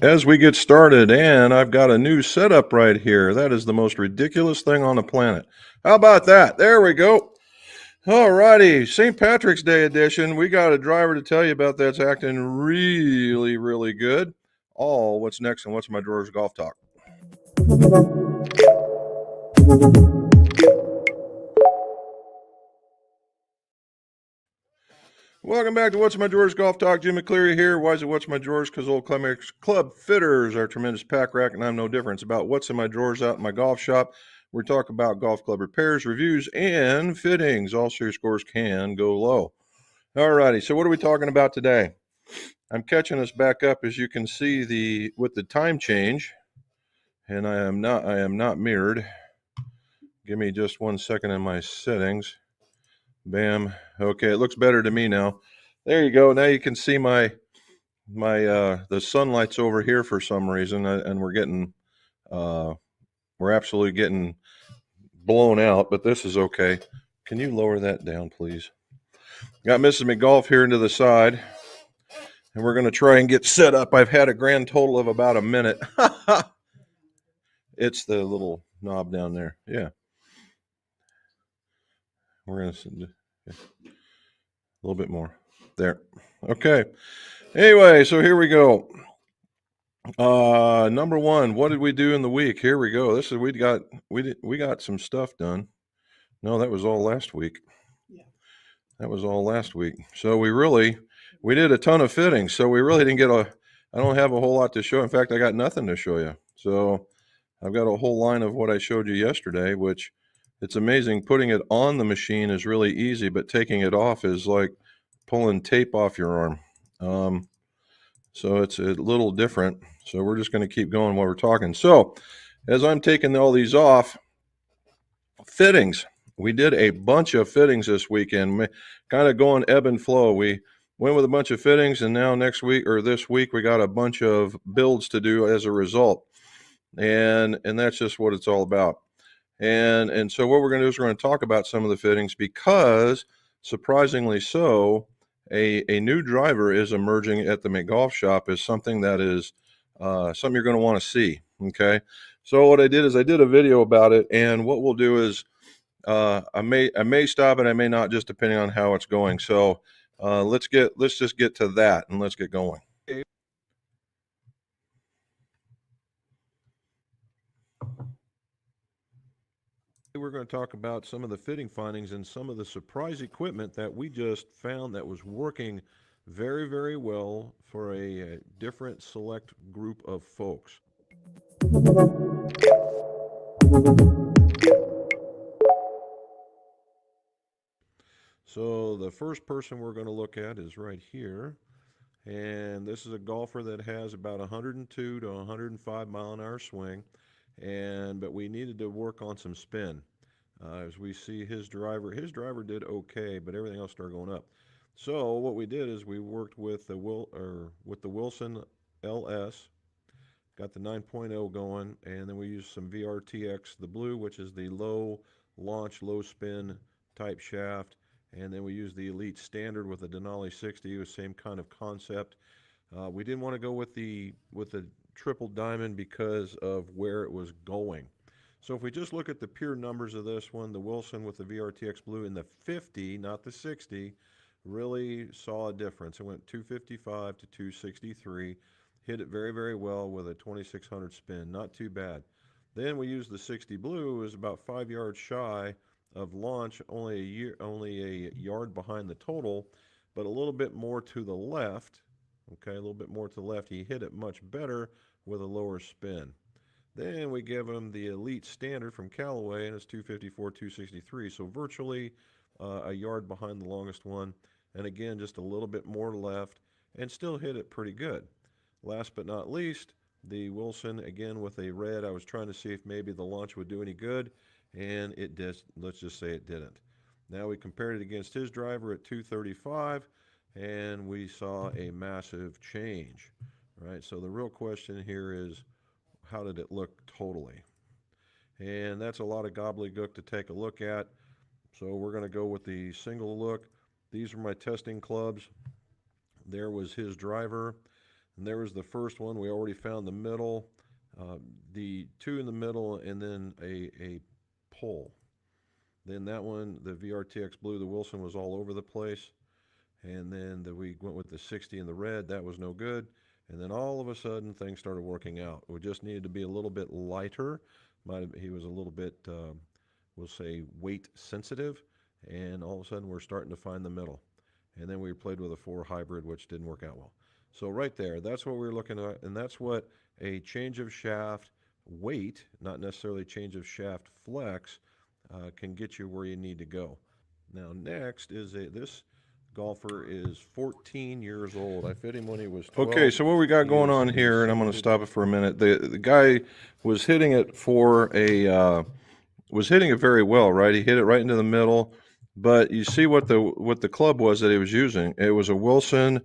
as we get started, and I've got a new setup right here. That is the most ridiculous thing on the planet. How about that? There we go. All righty, St. Patrick's Day edition. We got a driver to tell you about that's acting really, really good. All what's next and what's in my drawers golf talk. Welcome back to What's in My Drawers Golf Talk. Jim McCleary here. Why is it What's in My Drawers? Because old Climax Club Fitters are a tremendous pack rack, and I'm no different. It's about what's in my drawers out in my golf shop. We talk about golf club repairs, reviews, and fittings. Also, your scores can go low. All righty. So, what are we talking about today? I'm catching us back up, as you can see, with the time change, and I am not mirrored. Give me just 1 second in my settings. Bam. Okay, it looks better to me now. There you go. Now you can see the sunlight's over here for some reason, and we're absolutely getting blown out, but this is okay. Can you lower that down, please? Got Mrs. McGolf here into the side, and we're going to try and get set up. I've had a grand total of about a minute. It's the little knob down there. Yeah. We're going to a little bit more there. Okay. Anyway, so here we go. Number one, what did we do in the week? Here we go. We got some stuff done. No, that was all last week. Yeah. That was all last week. So we did a ton of fittings. So we really didn't I don't have a whole lot to show. In fact, I got nothing to show you. So I've got a whole line of what I showed you yesterday, which it's amazing. Putting it on the machine is really easy, but taking it off is like pulling tape off your arm. So it's a little different. So we're just going to keep going while we're talking. So as I'm taking all these off, fittings. We did a bunch of fittings this weekend, kind of going ebb and flow. We went with a bunch of fittings, and now this week, we got a bunch of builds to do as a result. And that's just what it's all about. And so what we're going to do is we're going to talk about some of the fittings because, surprisingly so, a new driver is emerging at the McGolf shop as something that is something you're going to want to see. Okay. So what I did is I did a video about it, and what we'll do is I may stop and I may not, just depending on how it's going. So let's just get to that and let's get going. We're going to talk about some of the fitting findings and some of the surprise equipment that we just found that was working very, very well for a different select group of folks. So the first person we're going to look at is right here. And this is a golfer that has about 102 to 105 mile an hour swing. But we needed to work on some spin. As we see his driver did okay, but everything else started going up. So what we did is we worked with the Wilson LS, got the 9.0 going, and then we used some VRTX, the blue, which is the low launch, low spin type shaft. And then we used the Elite Standard with the Denali 60, the same kind of concept. We didn't want to go with the triple diamond because of where it was going. So if we just look at the pure numbers of this one, the Wilson with the VRTX blue in the 50, not the 60, really saw a difference. It went 255 to 263, hit it very, very well with a 2600 spin, not too bad. Then we used the 60 blue, it was about 5 yards shy of launch, only a yard behind the total, but a little bit more to the left. Okay, a little bit more to the left. He hit it much better with a lower spin. Then we give him the Elite Standard from Callaway, and it's 254, 263. So virtually a yard behind the longest one. And again, just a little bit more left, and still hit it pretty good. Last but not least, the Wilson, again with a red. I was trying to see if maybe the launch would do any good, and it did. Let's just say it didn't. Now we compared it against his driver at 235, and we saw a massive change. Right. So the real question here is, how did it look totally? And that's a lot of gobbledygook to take a look at. So we're going to go with the single look. These are my testing clubs. There was his driver. And there was the first one. We already found the middle, the two in the middle, and then a pole. Then that one, the VRTX blue, the Wilson was all over the place. And then we went with the 60 in the red. That was no good. And then all of a sudden, things started working out. We just needed to be a little bit lighter. He was a little bit, we'll say, weight sensitive. And all of a sudden, we're starting to find the middle. And then we played with a 4 hybrid, which didn't work out well. So right there, that's what we were looking at. And that's what a change of shaft weight, not necessarily change of shaft flex, can get you where you need to go. Now, next is this golfer is 14 years old. I fit him when he was 12. Okay, so what we got going on here, and I'm going to stop it for a minute. The guy was hitting it for was hitting it very well, right? He hit it right into the middle, but you see what the club was that he was using. It was a Wilson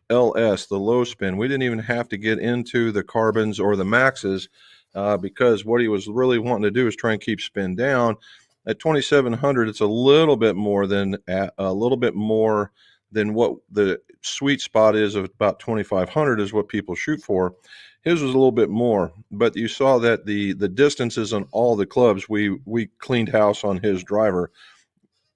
LS, the low spin. We didn't even have to get into the carbons or the maxes because what he was really wanting to do is try and keep spin down. At 2,700, it's a little bit more than what the sweet spot is of about 2,500 is what people shoot for. His was a little bit more, but you saw that the distances on all the clubs, we cleaned house on his driver.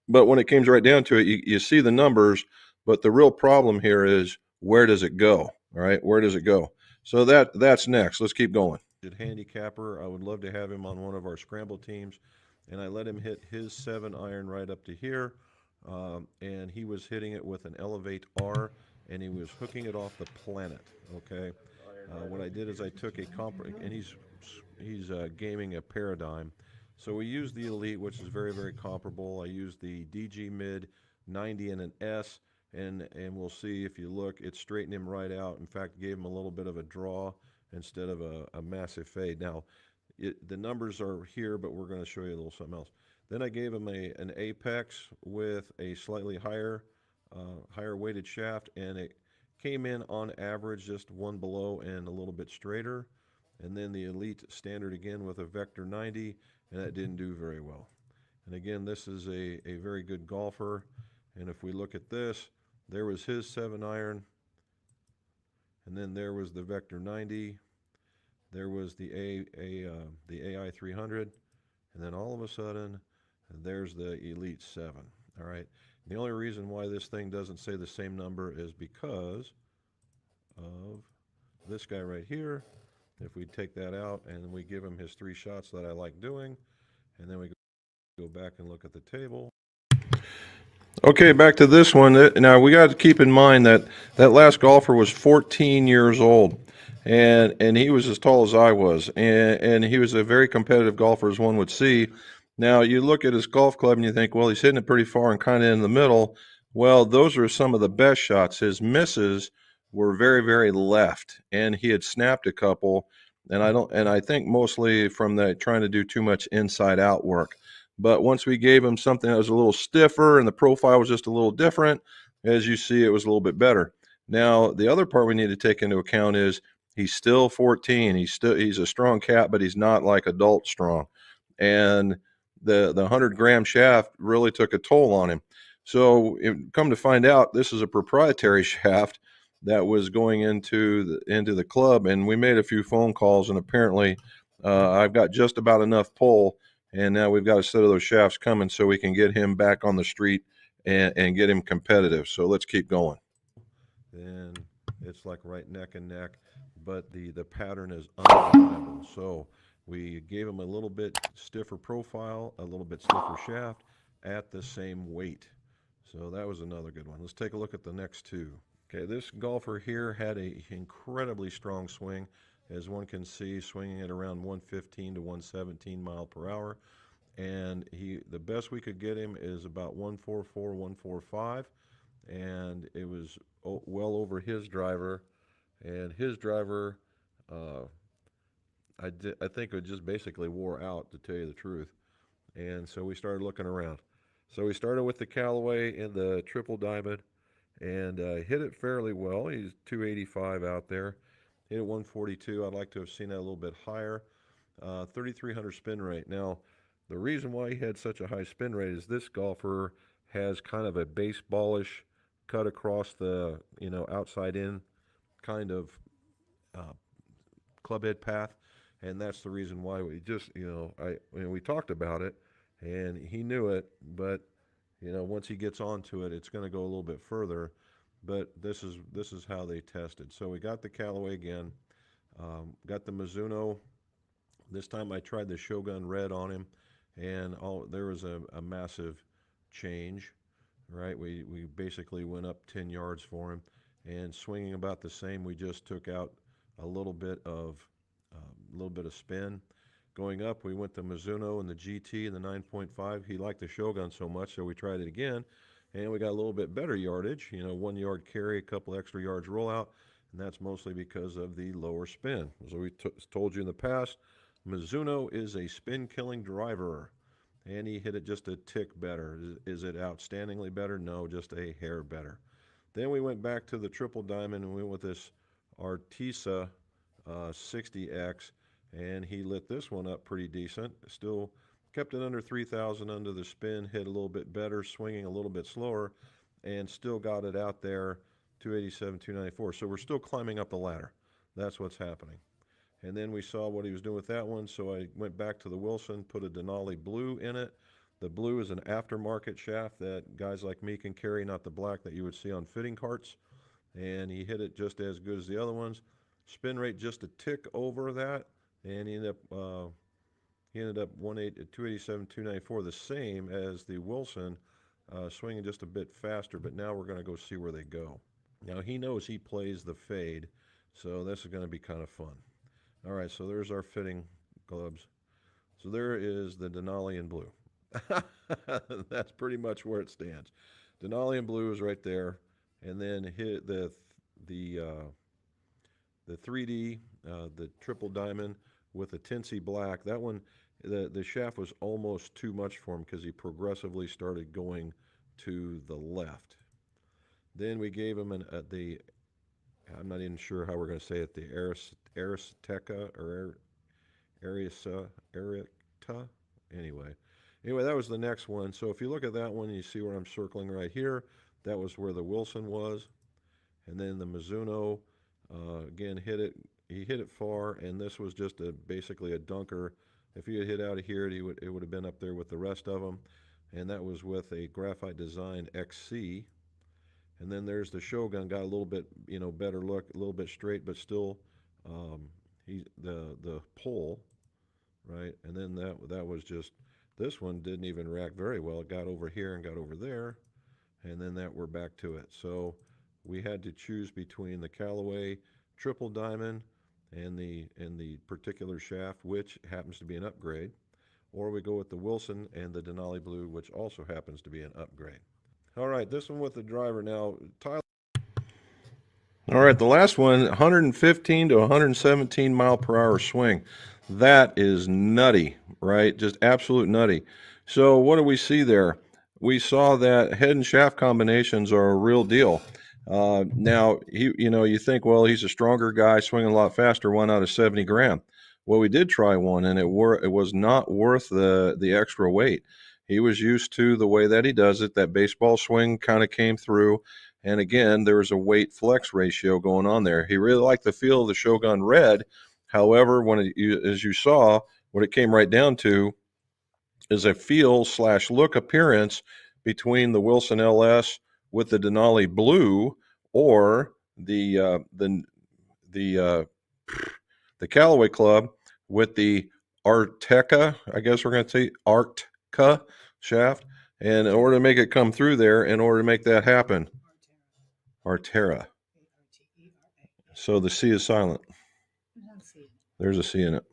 But when it comes right down to it, you see the numbers, but the real problem here is where does it go? All right, where does it go? So that's next. Let's keep going. Handicapper, I would love to have him on one of our scramble teams, and I let him hit his 7-iron right up to here, and he was hitting it with an Elevate R, and he was hooking it off the planet. Okay, what I did is I took and he's gaming a Paradigm. So we used the Elite, which is very, very comparable. I used the DG Mid 90 and an S, and we'll see if you look, it straightened him right out. In fact, gave him a little bit of a draw instead of a massive fade. Now, the numbers are here, but we're going to show you a little something else. Then I gave him an Apex with a slightly higher weighted shaft, and it came in on average just one below and a little bit straighter. And then the Elite Standard again with a Vector 90, and that didn't do very well. And again, this is a very good golfer. And if we look at this, there was his 7-iron, and then there was the Vector 90, there was the AI 300, and then all of a sudden, there's the Elite 7. All right. The only reason why this thing doesn't say the same number is because of this guy right here. If we take that out and we give him his 3 shots that I like doing, and then we go back and look at the table. Okay, back to this one. Now we got to keep in mind that that last golfer was 14 years old, and he was as tall as I was, and he was a very competitive golfer, as one would see. Now you look at his golf club and you think, well, he's hitting it pretty far and kind of in the middle. Well, those are some of the best shots. His misses were very, very left, and he had snapped a couple, and I think mostly from the trying to do too much inside out work. But once we gave him something that was a little stiffer and the profile was just a little different, as you see, it was a little bit better. Now, the other part we need to take into account is he's still 14. He's a strong cat, but he's not like adult strong. And the 100-gram shaft really took a toll on him. So, come to find out, this is a proprietary shaft that was going into the club, and we made a few phone calls, and apparently, I've got just about enough pull. And now we've got a set of those shafts coming so we can get him back on the street and get him competitive. So let's keep going. Then it's like right neck and neck, but the pattern is undeniable. So we gave him a little bit stiffer profile, a little bit stiffer shaft at the same weight. So that was another good one. Let's take a look at the next two. Okay, this golfer here had a incredibly strong swing, as one can see, swinging at around 115 to 117 mile per hour. And the best we could get him is about 144, 145, and it was well over his driver. And his driver, I think it just basically wore out, to tell you the truth. And so we started looking around. So we started with the Callaway in the triple diamond, and hit it fairly well. He's 285 out there. Hit it 142. I'd like to have seen that a little bit higher. 3,300 spin rate. Now, the reason why he had such a high spin rate is this golfer has kind of a baseballish cut across the outside in kind of uh, club head path, and that's the reason why we just, we talked about it, and he knew it, but once he gets onto it, it's going to go a little bit further. But this is how they tested. So we got the Callaway again, got the Mizuno. This time I tried the Shogun Red on him, and there was a massive change. Right, we basically went up 10 yards for him, and swinging about the same. We just took out a little bit of spin. Going up, we went the Mizuno and the GT and the 9.5. He liked the Shogun so much, so we tried it again, and we got a little bit better yardage. 1 yard carry, a couple extra yards rollout, and that's mostly because of the lower spin. As we told you in the past, Mizuno is a spin-killing driver, and he hit it just a tick better. Is it outstandingly better? No, just a hair better. Then we went back to the triple diamond and we went with this Artisa 60X, and he lit this one up pretty decent. Still kept it under 3,000 under the spin, hit a little bit better, swinging a little bit slower, and still got it out there 287, 294. So we're still climbing up the ladder. That's what's happening. And then we saw what he was doing with that one, so I went back to the Wilson, put a Denali Blue in it. The blue is an aftermarket shaft that guys like me can carry, not the black that you would see on fitting carts. And he hit it just as good as the other ones. Spin rate just a tick over that, and he ended up 287, 294, the same as the Wilson, swinging just a bit faster. But now we're going to go see where they go. Now he knows he plays the fade, so this is going to be kind of fun. All right, so there's our fitting gloves. So there is the Denali in blue. That's pretty much where it stands. Denali in blue is right there, and then hit the 3D, the triple diamond with a Tinsy black. That one, the shaft was almost too much for him because he progressively started going to the left. Then we gave him I'm not even sure how we're going to say it, the Aristeca or Arita. Anyway, that was the next one. So if you look at that one, you see where I'm circling right here. That was where the Wilson was. And then the Mizuno, again, he hit it far, and this was just basically a dunker. If he had hit out of here, it would have been up there with the rest of them. And that was with a Graphite Design XC. And then there's the Shogun, got a little bit, better look, a little bit straight, but still, the pole, right? And then that was just, this one didn't even react very well. It got over here and got over there, and then we're back to it. So we had to choose between the Callaway triple diamond and the particular shaft, which happens to be an upgrade, or we go with the Wilson and the Denali Blue, which also happens to be an upgrade. All right, this one with the driver now, Tyler. All right, the last one, 115 to 117 mile per hour swing. That is nutty, right? Just absolute nutty. So what do we see there? We saw that head and shaft combinations are a real deal. Now, you think, well, he's a stronger guy, swinging a lot faster, one out of 70 grand. Well, we did try one, and it was not worth the extra weight. He was used to the way that he does it. That baseball swing kind of came through. And again, there was a weight flex ratio going on there. He really liked the feel of the Shogun Red. However, as you saw, what it came right down to is a feel/look appearance between the Wilson LS with the Denali Blue or the Callaway Club with the Arteca, I guess we're going to say Arteca shaft. And in order to make it come through there, in order to make that happen, Artera. So the C is silent. There's a C in it.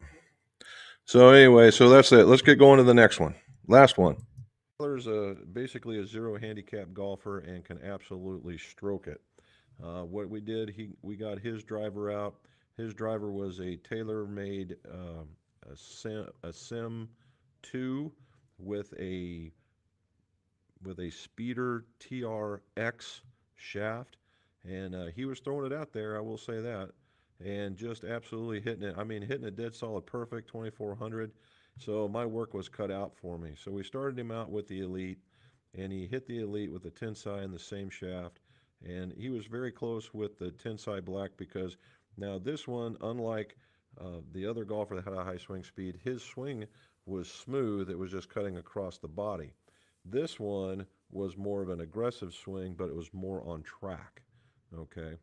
So anyway, so that's it. Let's get going to the next one. Last one. Tyler's basically a zero handicap golfer and can absolutely stroke it. What we did, we got his driver out. His driver was a tailor-made a Sim 2 with a Speeder TRX shaft, and he was throwing it out there, I will say that, and just absolutely hitting it. I mean, hitting it dead solid perfect, 2400. So my work was cut out for me. So we started him out with the Elite, and he hit the Elite with the Tensai and the same shaft, and he was very close with the Tensai Black because Now, this one, unlike the other golfer that had a high swing speed, his swing was smooth. It was just cutting across the body. This one was more of an aggressive swing, but it was more on track. Okay.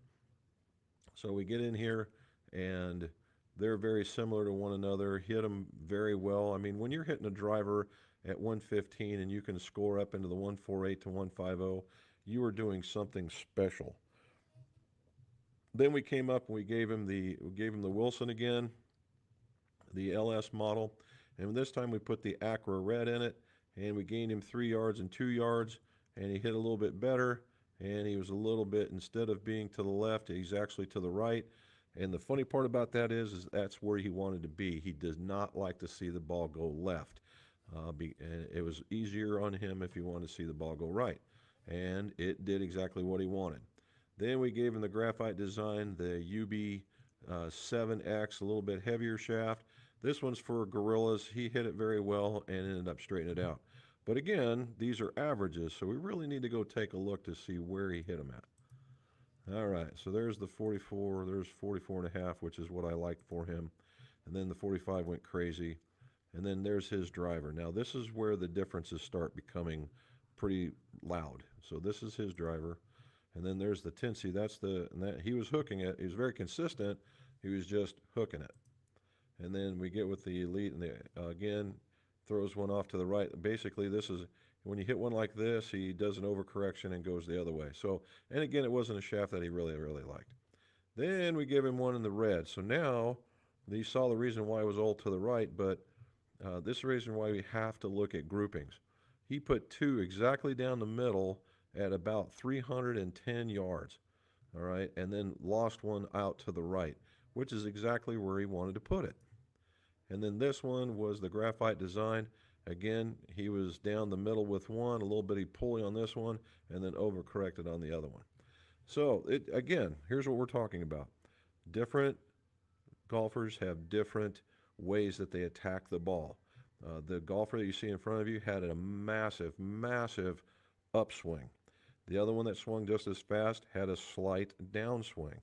So we get in here, and they're very similar to one another. Hit them very well. I mean, when you're hitting a driver at 115 and you can score up into the 148 to 150, you are doing something special. Then we came up and we gave him the Wilson again, the LS model, and this time we put the Aqua Red in it, and we gained him 3 yards and 2 yards, and he hit a little bit better, and he was a little bit, instead of being to the left, he's actually to the right. And the funny part about that is that's where he wanted to be. He does not like to see the ball go left. And it was easier on him if he wanted to see the ball go right. And it did exactly what he wanted. Then we gave him the graphite design, the UB 7X, a little bit heavier shaft. This one's for gorillas. He hit it very well and ended up straightening it out. But again, these are averages, so we really need to go take a look to see where he hit them at. All right, so there's the 44. There's 44 and a half, which is what I liked for him. And then the 45 went crazy. And then there's his driver. Now, this is where the differences start becoming pretty loud. So this is his driver. And then there's the Tinsy. He was hooking it. He was very consistent. He was just hooking it. And then we get with the Elite, and again, throws one off to the right. Basically, this is when you hit one like this, he does an overcorrection and goes the other way. So, and again, it wasn't a shaft that he really, really liked. Then we give him one in the red. So now, you saw the reason why it was all to the right, but this is the reason why we have to look at groupings. He put two exactly down the middle at about 310 yards, all right, and then lost one out to the right, which is exactly where he wanted to put it. And then this one was the graphite design. Again, he was down the middle with one, a little bitty pulley on this one, and then overcorrected on the other one. So, again, here's what we're talking about. Different golfers have different ways that they attack the ball. The golfer that you see in front of you had a massive, massive upswing. The other one that swung just as fast had a slight downswing.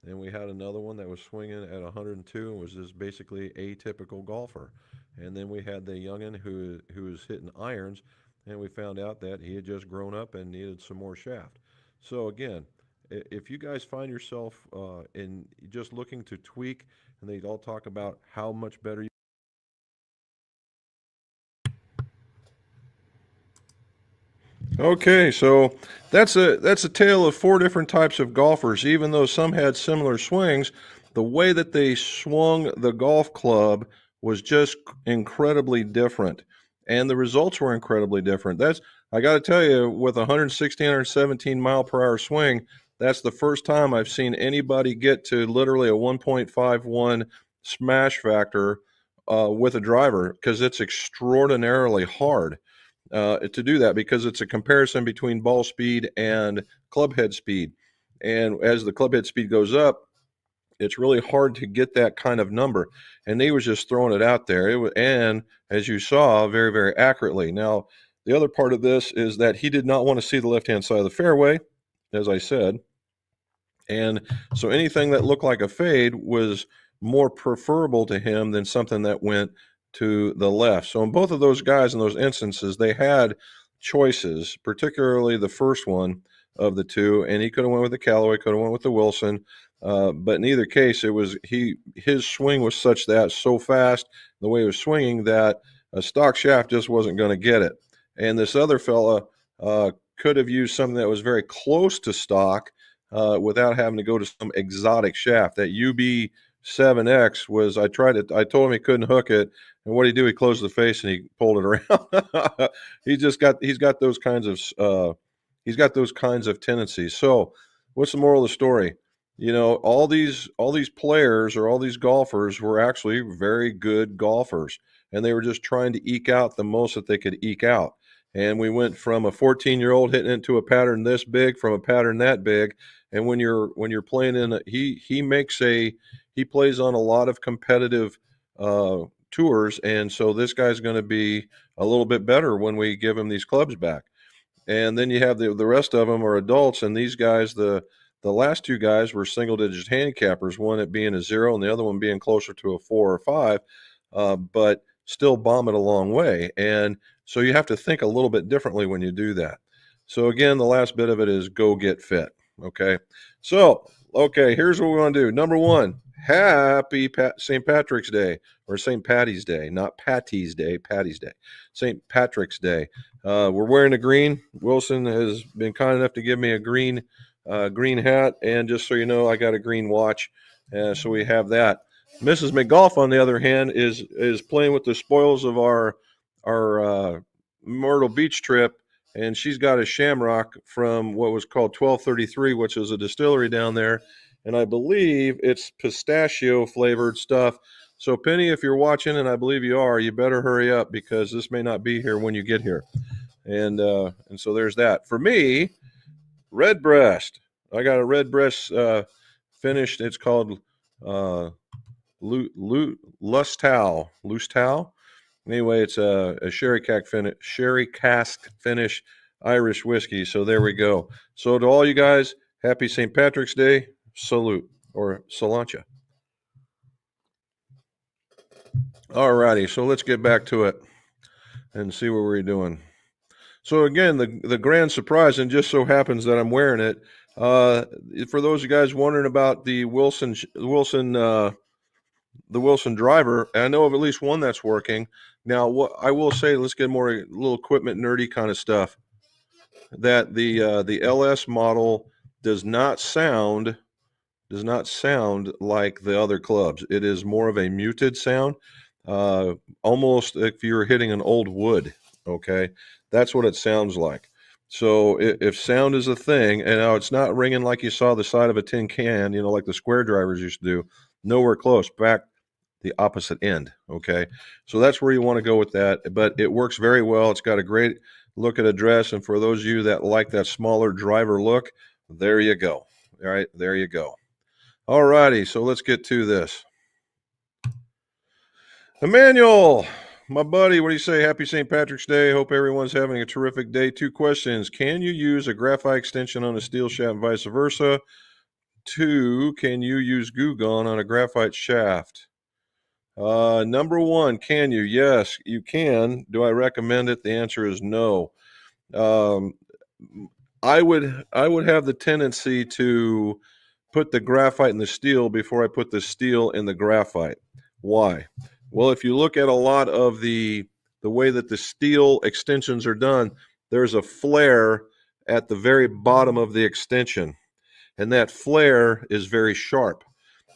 And we had another one that was swinging at 102 and was just basically a typical golfer. And then we had the youngin who was hitting irons, and we found out that he had just grown up and needed some more shaft. So again, if you guys find yourself in just looking to tweak, and they all talk about how much better you. Okay, so that's a tale of four different types of golfers. Even though some had similar swings, the way that they swung the golf club was just incredibly different, and the results were incredibly different. That's I got to tell you, with 116, 117 mile per hour swing, that's the first time I've seen anybody get to literally a 1.51 smash factor with a driver, because it's extraordinarily hard to do that, because it's a comparison between ball speed and club head speed. And as the club head speed goes up, it's really hard to get that kind of number. And he was just throwing it out there. And as you saw, very, very accurately. Now, the other part of this is that he did not want to see the left hand side of the fairway, as I said. And so anything that looked like a fade was more preferable to him than something that went to the left. So in both of those guys, in those instances, they had choices, particularly the first one of the two, and he could have went with the Callaway, could have went with the Wilson. But in either case, his swing was such that so fast, the way he was swinging, that a stock shaft just wasn't going to get it. And this other fella could have used something that was very close to stock, without having to go to some exotic shaft. That UB 7X was, I told him he couldn't hook it, and what did he do? He closed the face and he pulled it around. He's got those kinds of tendencies. So, what's the moral of the story? All these players, or all these golfers, were actually very good golfers, and they were just trying to eke out the most that they could eke out. And we went from a 14-year-old hitting into a pattern this big, from a pattern that big. And when you're playing he plays on a lot of competitive tours, and so this guy's going to be a little bit better when we give him these clubs back. And then you have the rest of them are adults, and these guys, the the last two guys were single-digit handicappers, one at being a 0 and the other one being closer to a 4 or 5, but still bomb it a long way. And so you have to think a little bit differently when you do that. So again, the last bit of it is go get fit. Okay. So, okay, here's what we want to do. Number one, happy St. Patrick's Day, or St. Patty's Day, not Patty's Day, Patty's Day, St. Patrick's Day. We're wearing a green. Wilson has been kind enough to give me a green hat, and just so you know, I got a green watch, so we have that. Mrs. McGolf, on the other hand, is playing with the spoils of our Myrtle Beach trip, and she's got a shamrock from what was called 1233, which is a distillery down there, and I believe it's pistachio flavored stuff. So Penny, if you're watching, and I believe you are, you better hurry up because this may not be here when you get here. And so there's that. For me, Redbreast. I got a Redbreast finished. It's called Lustau. Anyway, it's a sherry cask finish Irish whiskey. So there we go. So to all you guys, happy St. Patrick's Day. Salute, or Salancha. All righty, so let's get back to it and see what we're doing. So again, the grand surprise, and just so happens that I'm wearing it. For those of you guys wondering about the Wilson driver, I know of at least one that's working. Now, what I will say, let's get more a little equipment nerdy kind of stuff. That the LS model does not sound like the other clubs. It is more of a muted sound, almost if you're hitting an old wood. Okay, that's what it sounds like. So if sound is a thing, and now it's not ringing like you saw the side of a tin can, like the square drivers used to do, nowhere close. Back the opposite end. Okay, so that's where you want to go with that. But it works very well. It's got a great look at a dress, and for those of you that like that smaller driver look, there you go. All right, there you go. All righty, so let's get to this. Emmanuel, my buddy, what do you say? Happy St. Patrick's Day. Hope everyone's having a terrific day. 2 questions. Can you use a graphite extension on a steel shaft and vice versa? 2, can you use Goo Gone on a graphite shaft? Number 1, can you? Yes, you can. Do I recommend it? The answer is no. I would have the tendency to put the graphite in the steel before I put the steel in the graphite. Why? Well, if you look at a lot of the way that the steel extensions are done, there's a flare at the very bottom of the extension, and that flare is very sharp.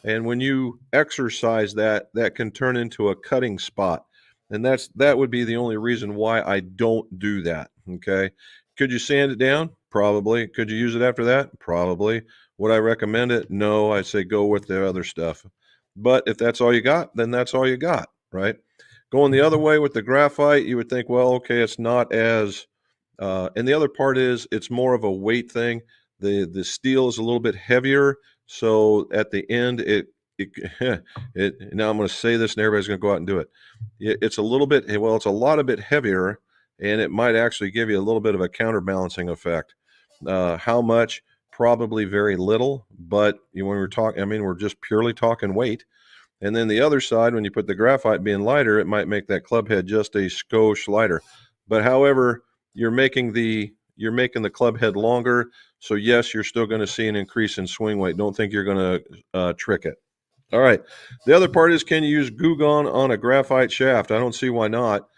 And when you exercise that can turn into a cutting spot. And that would be the only reason why I don't do that. Okay. Could you sand it down? Probably. Could you use it after that? Probably. Would I recommend it? No, I'd say go with the other stuff. But if that's all you got, then that's all you got, right? Going the other way with the graphite, you would think, well, okay, it's not as, and the other part is it's more of a weight thing. The steel is a little bit heavier, so at the end, now I'm going to say this, and everybody's going to go out and do it. It's a little bit, well, it's a lot of bit heavier, and it might actually give you a little bit of a counterbalancing effect. How much? Probably very little, but when we're talking, I mean, we're just purely talking weight. And then the other side, when you put the graphite being lighter, it might make that club head just a skosh lighter. But however, you're making the club head longer, so yes, you're still going to see an increase in swing weight. Don't think you're going to trick it. All right. The other part is, can you use Goo Gone on a graphite shaft? I don't see why not.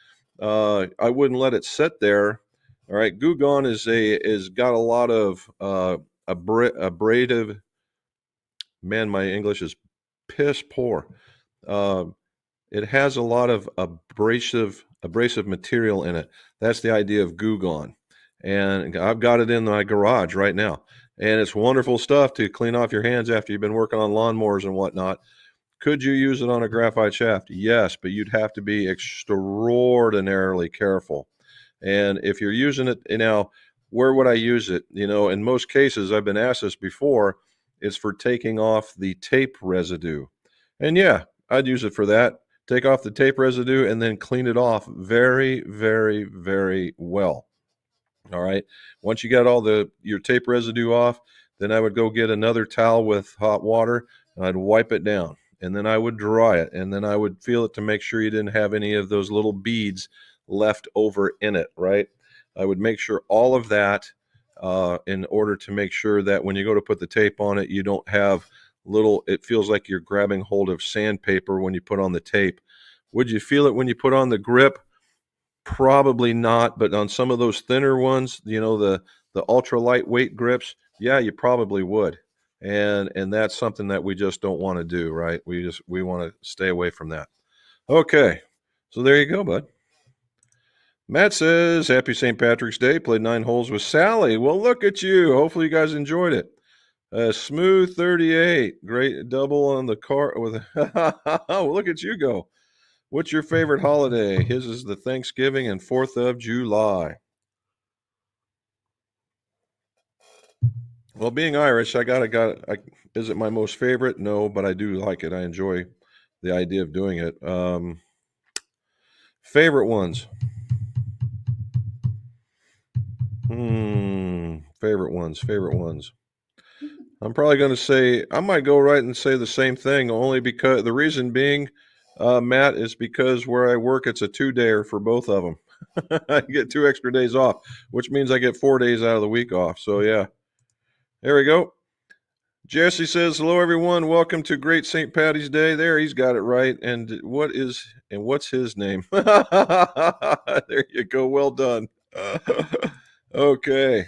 I wouldn't let it sit there. All right. Goo Gone is got a lot of abrasive. Man, my English is piss poor. It has a lot of abrasive material in it. That's the idea of Goo Gone. And I've got it in my garage right now. And it's wonderful stuff to clean off your hands after you've been working on lawnmowers and whatnot. Could you use it on a graphite shaft? Yes, but you'd have to be extraordinarily careful. And if you're using it, where would I use it? In most cases, I've been asked this before, it's for taking off the tape residue. And yeah, I'd use it for that. Take off the tape residue and then clean it off very, very, very well. All right. Once you got all your tape residue off, Then I would go get another towel with hot water, and I'd wipe it down. And then I would dry it, and then I would feel it to make sure you didn't have any of those little beads left over in it, right? I would make sure all of that in order to make sure that when you go to put the tape on it, you don't have it feels like you're grabbing hold of sandpaper when you put on the tape. Would you feel it when you put on the grip? Probably not, but on some of those thinner ones, the ultra lightweight grips, yeah, you probably would. And that's something that we just don't want to do, right? We want to stay away from that. Okay. So there you go, bud. Matt says, happy St. Patrick's Day. Played 9 holes with Sally. Well, look at you. Hopefully you guys enjoyed it. Smooth 38. Great double on the car with oh, look at you go. What's your favorite holiday? His is the Thanksgiving and 4th of July. Well, being Irish, is it my most favorite? No, but I do like it. I enjoy the idea of doing it. Favorite ones. Favorite ones. I'm probably going to say, I might go right and say the same thing, only because the reason being, Matt, is because where I work, it's a 2-dayer for both of them. I get 2 extra days off, which means I get 4 days out of the week off. So, yeah. There we go. Jesse says, hello, everyone. Welcome to Great St. Patty's Day. There, he's got it right. And what's his name? There you go. Well done. Okay.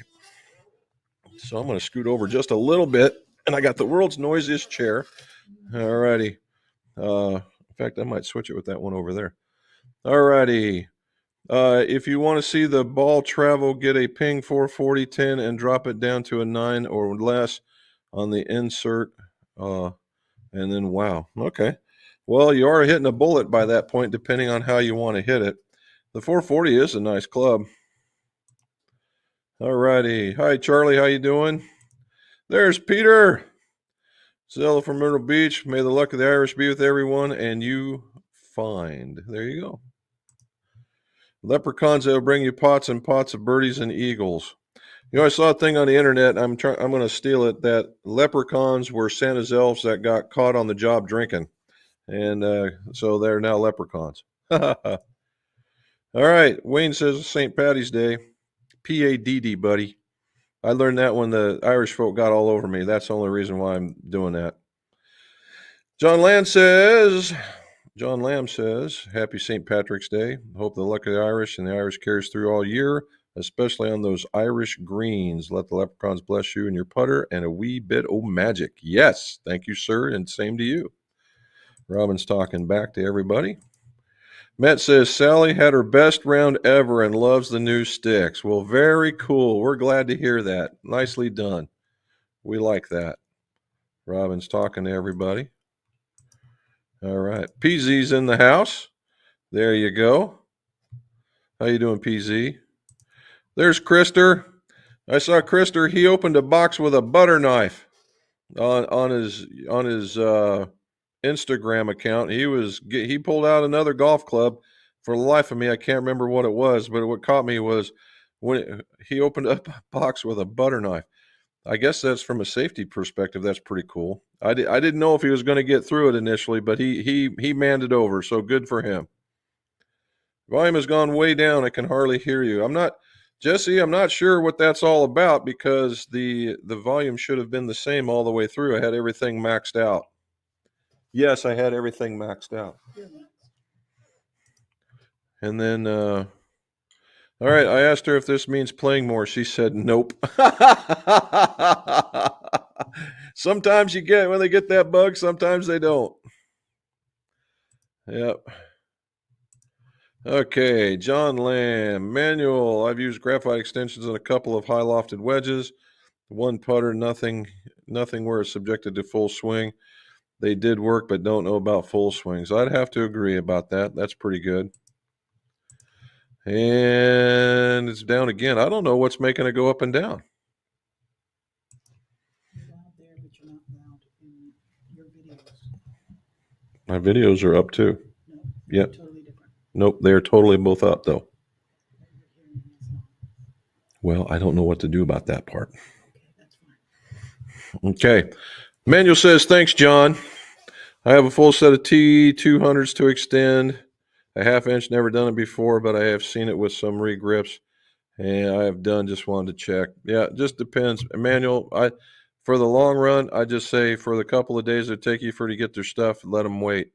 So I'm going to scoot over just a little bit. And I got the world's noisiest chair. All righty. In fact, I might switch it with that one over there. All righty. If you want to see the ball travel, get a ping 440-10 and drop it down to a 9 or less on the insert. And then, wow. Okay. Well, you are hitting a bullet by that point, depending on how you want to hit it. The 440 is a nice club. All righty. Hi, Charlie. How you doing? There's Peter. Zella from Myrtle Beach. May the luck of the Irish be with everyone and you find. There you go. Leprechauns that will bring you pots and pots of birdies and eagles. I saw a thing on the internet. I'm going to steal it. That leprechauns were Santa's elves that got caught on the job drinking, and so they're now leprechauns. All right. Wayne says St. Patty's Day. PADD, buddy. I learned that when the Irish folk got all over me. That's the only reason why I'm doing that. John Lamb says, happy St. Patrick's Day. Hope the luck of the Irish and the Irish carries through all year, especially on those Irish greens. Let the leprechauns bless you and your putter and a wee bit of magic. Yes, thank you, sir, and same to you. Robin's talking back to everybody. Matt says, Sally had her best round ever and loves the new sticks. Well, very cool. We're glad to hear that. Nicely done. We like that. Robin's talking to everybody. All right. PZ's in the house. There you go. How you doing, PZ? There's Krister. I saw Krister. He opened a box with a butter knife on his Instagram account. He pulled out another golf club. For the life of me, I can't remember what it was, but what caught me was when he opened up a box with a butter knife. I guess that's from a safety perspective. That's pretty cool. I didn't know if he was going to get through it initially, but he manned it over. So good for him. Volume has gone way down. I can hardly hear you. Jesse, I'm not sure what that's all about because the volume should have been the same all the way through. I had everything maxed out. Yes, I had everything maxed out. And then, all right, I asked her if this means playing more. She said, nope. Sometimes when they get that bug, sometimes they don't. Yep. Okay, John Lamb. Manual. I've used graphite extensions on a couple of high lofted wedges. One putter, nothing where it's subjected to full swing. They did work, but don't know about full swings. I'd have to agree about that. That's pretty good. And it's down again. I don't know what's making it go up and down. My videos are up too. No, yep. Totally different. Nope, they're totally both up though. Well, I don't know what to do about that part. Okay, that's fine. Okay. Manuel says, thanks, John. I have a full set of T200s to extend. A half inch, never done it before, but I have seen it with some regrips. And I have done, just wanted to check. Yeah, it just depends. Emmanuel, for the long run, I just say for the couple of days it take you to get their stuff, let them wait.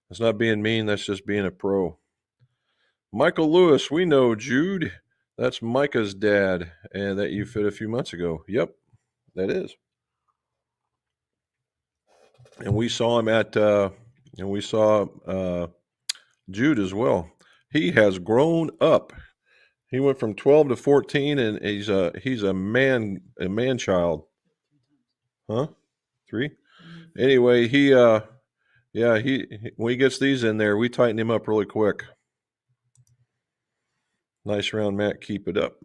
That's not being mean, that's just being a pro. Michael Lewis, we know Jude. That's Micah's dad, and that you fit a few months ago. Yep, that is. And we saw him and we saw Jude as well. He has grown up. He went from 12 to 14, and he's a man child, huh? 3. Anyway, when he gets these in there, we tighten him up really quick. Nice round, Matt. Keep it up.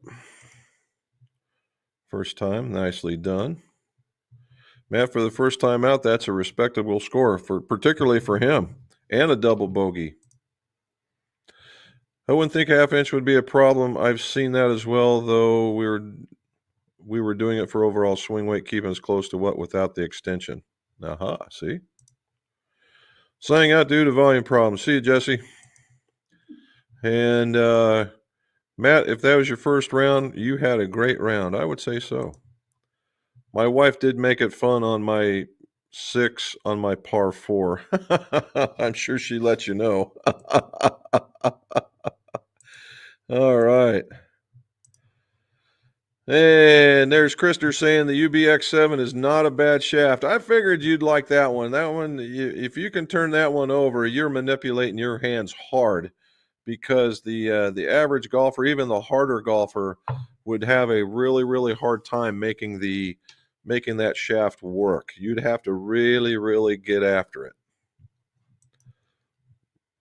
First time, nicely done, Matt. For the first time out, that's a respectable score particularly for him, and a double bogey. I wouldn't think a half inch would be a problem. I've seen that as well, though we were doing it for overall swing weight, keeping us close to what without the extension. Aha, see? Saying out due to volume problems. See you, Jesse. And Matt, if that was your first round, you had a great round. I would say so. My wife did make it fun on my 6 on my par 4. I'm sure she let you know. All right. And there's Krister saying the UBX7 is not a bad shaft. I figured you'd like that one. That one, if you can turn that one over, you're manipulating your hands hard, because the average golfer, even the harder golfer, would have a really, really hard time making that shaft work. You'd have to really, really get after it.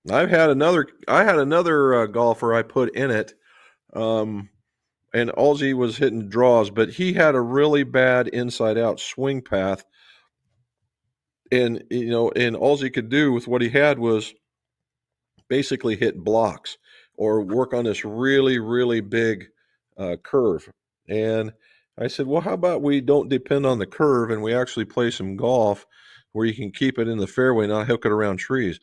I had another golfer I put in it. And Alzi was hitting draws, but he had a really bad inside-out swing path. And, and Alzi could do with what he had was basically hit blocks or work on this really, really big curve. And I said, well, how about we don't depend on the curve and we actually play some golf where you can keep it in the fairway, not hook it around trees.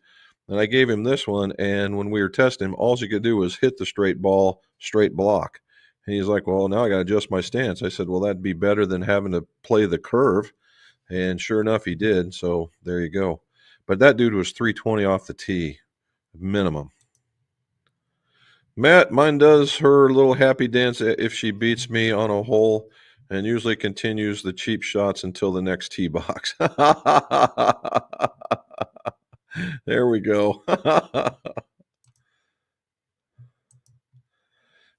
And I gave him this one, and when we were testing him, all he could do was hit the straight ball, straight block. And he's like, well, now I got to adjust my stance. I said, well, that'd be better than having to play the curve. And sure enough, he did. So there you go. But that dude was 320 off the tee, minimum. Matt, mine does her little happy dance if she beats me on a hole, and usually continues the cheap shots until the next tee box. There we go.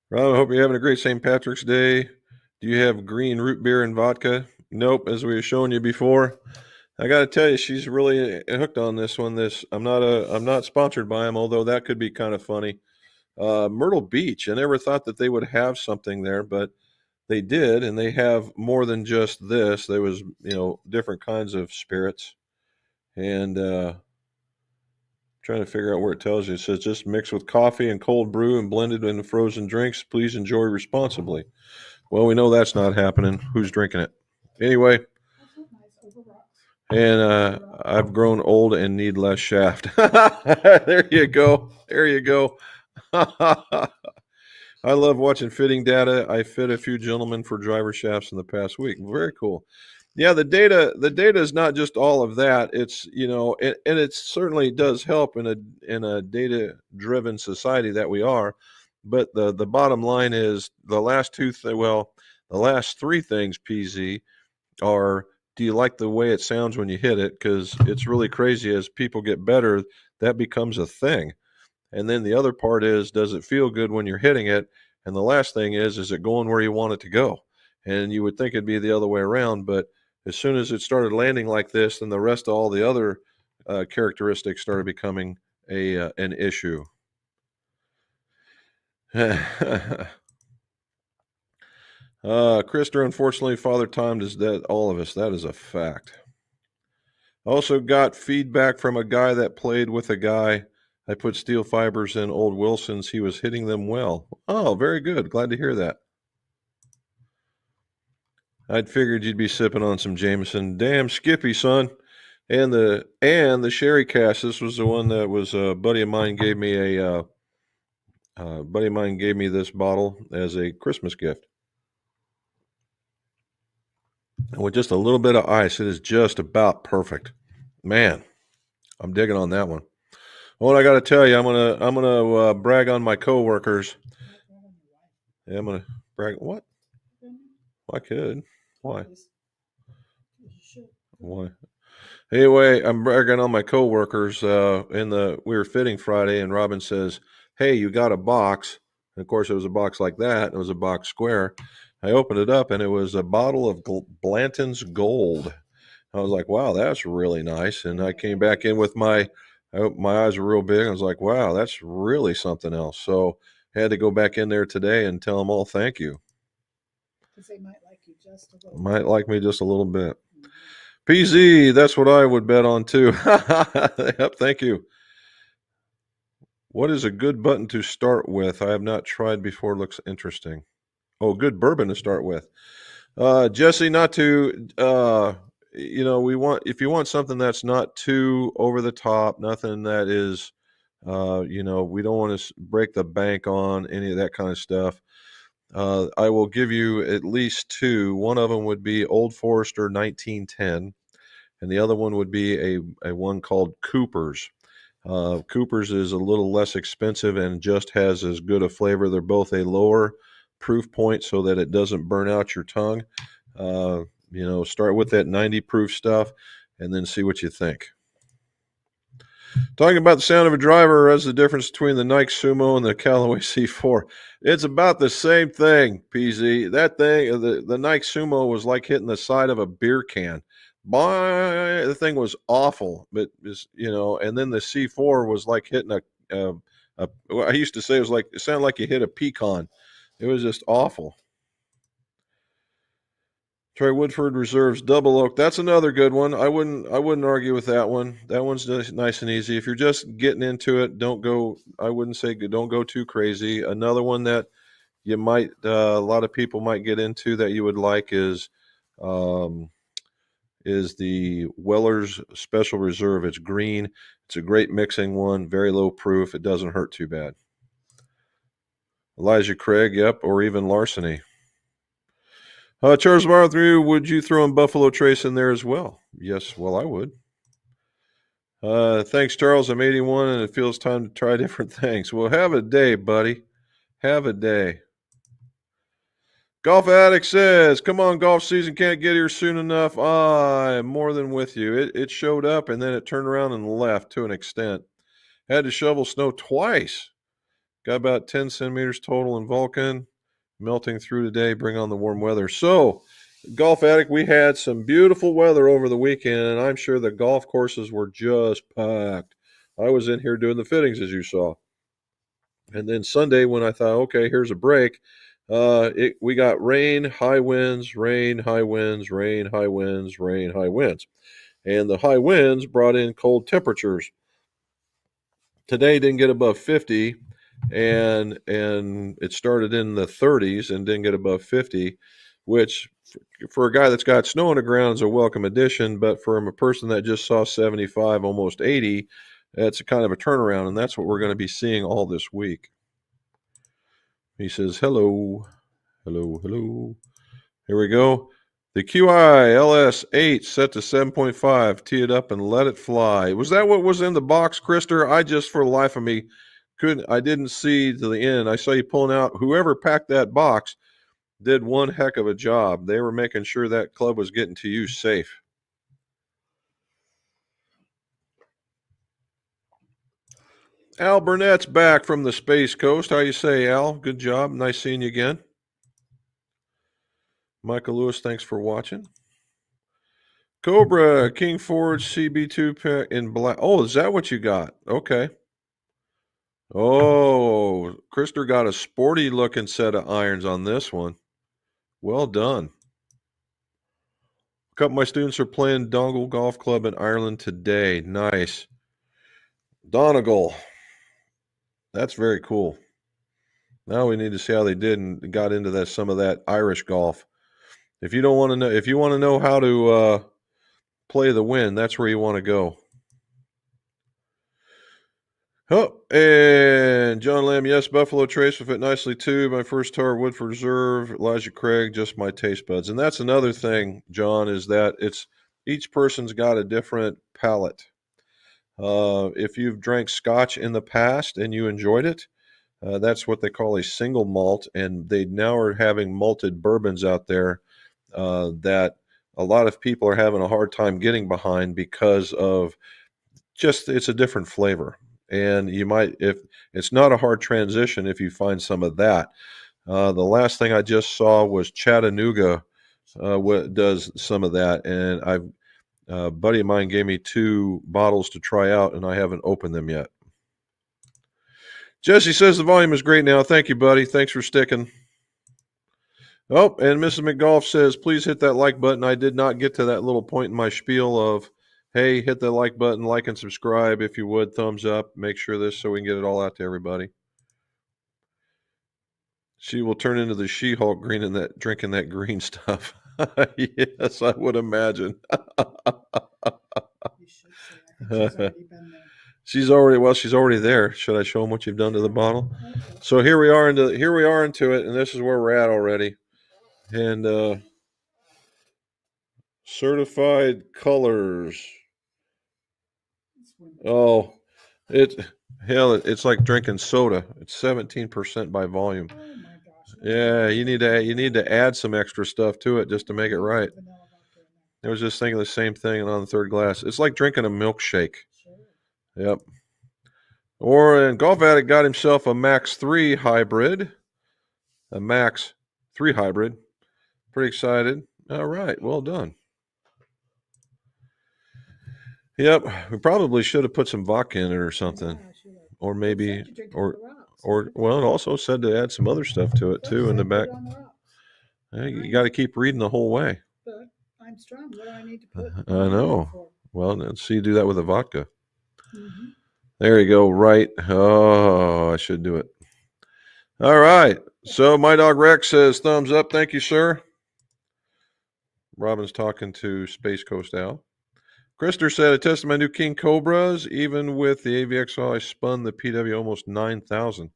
Rob, I hope you're having a great St. Patrick's Day. Do you have green root beer and vodka? Nope, as we were showing you before. I got to tell you, she's really hooked on this one. I'm not sponsored by them, although that could be kind of funny. Myrtle Beach. I never thought that they would have something there, but they did, and they have more than just this. There was, different kinds of spirits, and trying to figure out where it tells you. It says just mixed with coffee and cold brew and blended in frozen drinks. Please enjoy responsibly. Well, we know that's not happening. Who's drinking it? Anyway, and I've grown old and need less shaft. There you go. There you go. I love watching fitting data. I fit a few gentlemen for driver shafts in the past week. Very cool. Yeah, the data is not just all of that. It's, and it certainly does help in a data driven society that we are. But the bottom line is the last the last 3 things, PZ, are, do you like the way it sounds when you hit it? Because it's really crazy. As people get better, that becomes a thing. And then the other part is, does it feel good when you're hitting it? And the last thing is it going where you want it to go? And you would think it'd be the other way around, but as soon as it started landing like this, then the rest of all the other characteristics started becoming an issue. Krister, unfortunately, Father Time is dead. All of us. That is a fact. Also got feedback from a guy that played with a guy. I put steel fibers in old Wilsons. He was hitting them well. Oh, very good. Glad to hear that. I'd figured you'd be sipping on some Jameson. Damn Skippy, son. And the sherry cask. This was the one that was a buddy of mine gave me this bottle as a Christmas gift. And with just a little bit of ice, it is just about perfect. Man, I'm digging on that one. Well, I got to tell you, I'm gonna brag on my coworkers. Yeah, I'm gonna brag. What? I could. Why? Why? Anyway, I'm bragging on my coworkers. We were fitting Friday, and Robin says, "Hey, you got a box?" And of course, it was a box like that. It was a box square. I opened it up, and it was a bottle of Blanton's Gold. I was like, "Wow, that's really nice." And I came back in with my eyes were real big. I was like, "Wow, that's really something else." So I had to go back in there today and tell them all thank you. Because they might like you just a little. Might like me just a little bit. PZ, that's what I would bet on too. Yep, thank you. What is a good button to start with? I have not tried before. Looks interesting. Oh, good bourbon to start with. Jesse, not to if you want something that's not too over the top, nothing that is we don't want to break the bank on any of that kind of stuff. I will give you at least two. One of them would be Old Forester 1910, and the other one would be a one called Cooper's. Cooper's is a little less expensive and just has as good a flavor. They're both a lower proof point so that it doesn't burn out your tongue. Start with that 90 proof stuff and then see what you think. Talking about the sound of a driver, as the difference between the Nike Sumo and the Callaway C4. It's about the same thing, PZ. That thing, the Nike Sumo was like hitting the side of a beer can. The thing was awful, but and then the C4 was like hitting I used to say it sounded like you hit a pecan. It was just awful. Troy Woodford Reserves Double Oak. That's another good one. I wouldn't argue with that one. That one's nice and easy. If you're just getting into it, I wouldn't say don't go too crazy. Another one that you might a lot of people might get into that you would like is the Weller's Special Reserve. It's green. It's a great mixing one. Very low proof. It doesn't hurt too bad. Elijah Craig, yep, or even Larceny. Charles Marthrew, would you throw in Buffalo Trace in there as well? Yes, well, I would. Thanks, Charles. I'm 81 and it feels time to try different things. Well, have a day, buddy. Have a day. Golf Addict says, come on, golf season can't get here soon enough. I'm more than with you. It showed up and then it turned around and left to an extent. Had to shovel snow twice. Got about 10 centimeters total in Vulcan. Melting through today. Bring on the warm weather. So, Golf Addict, we had some beautiful weather over the weekend, and I'm sure the golf courses were just packed. I was in here doing the fittings, as you saw. And then Sunday, when I thought, okay, here's a break, we got rain, high winds, rain, high winds, rain, high winds, rain, high winds. And the high winds brought in cold temperatures. Today didn't get above 50, and it started in the 30s and didn't get above 50, which for a guy that's got snow on the ground is a welcome addition, but for a person that just saw 75, almost 80, that's a kind of a turnaround, and that's what we're going to be seeing all this week. He says, hello, hello, hello. Here we go. The QI LS8 set to 7.5. Tee it up and let it fly. Was that what was in the box, Krister? I just, for the life of me, I didn't see to the end. I saw you pulling out. Whoever packed that box did one heck of a job. They were making sure that club was getting to you safe. Al Burnett's back from the Space Coast. How you say, Al? Good job. Nice seeing you again. Michael Lewis, thanks for watching. Cobra, King Forge CB2 in black. Oh, is that what you got? Okay. Oh, Krister got a sporty looking set of irons on this one. Well done. A couple of my students are playing Dongle Golf Club in Ireland today. Nice. Donegal. That's very cool. Now we need to see how they did and got into some of that Irish golf. If you don't want to know, if you want to know how to play the wind, that's where you want to go. Oh, and John Lamb, yes, Buffalo Trace will fit nicely too. My first tar, Woodford Reserve, Elijah Craig, just my taste buds. And that's another thing, John, is that it's each person's got a different palate. If you've drank Scotch in the past and you enjoyed it, that's what they call a single malt, and they now are having malted bourbons out there that a lot of people are having a hard time getting behind because of just it's a different flavor. And you might, if it's not a hard transition, if you find some of that. The last thing I just saw was Chattanooga does some of that, and a buddy of mine gave me 2 bottles to try out, and I haven't opened them yet. Jesse says the volume is great now. Thank you, buddy. Thanks for sticking. Oh, and Mrs. McGolf says, please hit that like button. I did not get to that little point in my spiel of, hey, hit the like button, like and subscribe if you would, thumbs up. Make sure this so we can get it all out to everybody. She will turn into the She-Hulk drinking that green stuff. Yes, I would imagine. You should say. I think she's already been there. She's already there. Should I show them what you've done to the bottle? Okay. So here we are into it, and this is where we're at already. And certified colors. Oh, it's like drinking soda. It's 17% by volume. Oh my gosh. Yeah, you need to add some extra stuff to it just to make it right. Vanilla vodka in there. I was just thinking the same thing on the third glass. It's like drinking a milkshake. Sure. Yep. And Golf Addict got himself a Max 3 hybrid. A Max 3 hybrid. Pretty excited. All right, well done. Yep, we probably should have put some vodka in it or something. Yeah, I should have. Or It maybe, said to drink it on the rocks. well, it also said to add some other stuff to it too in the Said put back. it on the rocks. Hey, you got to keep reading the whole way. But I'm strong. What do I need to put? I know. Well, let's see you do that with the vodka. Mm-hmm. There you go. Right. Oh, I should do it. All right. So my dog Rex says thumbs up. Thank you, sir. Robin's talking to Space Coast Al. Krister said, I tested my new King Cobras. Even with the AVXL, I spun the PW almost 9,000.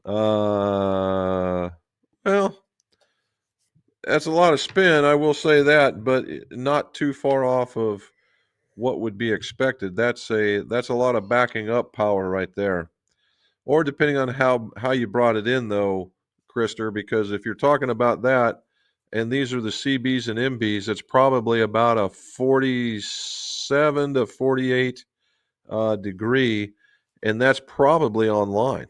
Well, that's a lot of spin, I will say that, but not too far off of what would be expected. That's a lot of backing up power right there. Or depending on how you brought it in, though, Krister, because if you're talking about that, and these are the CBs and MBs, it's probably about a 47 to 48 degree, and that's probably online.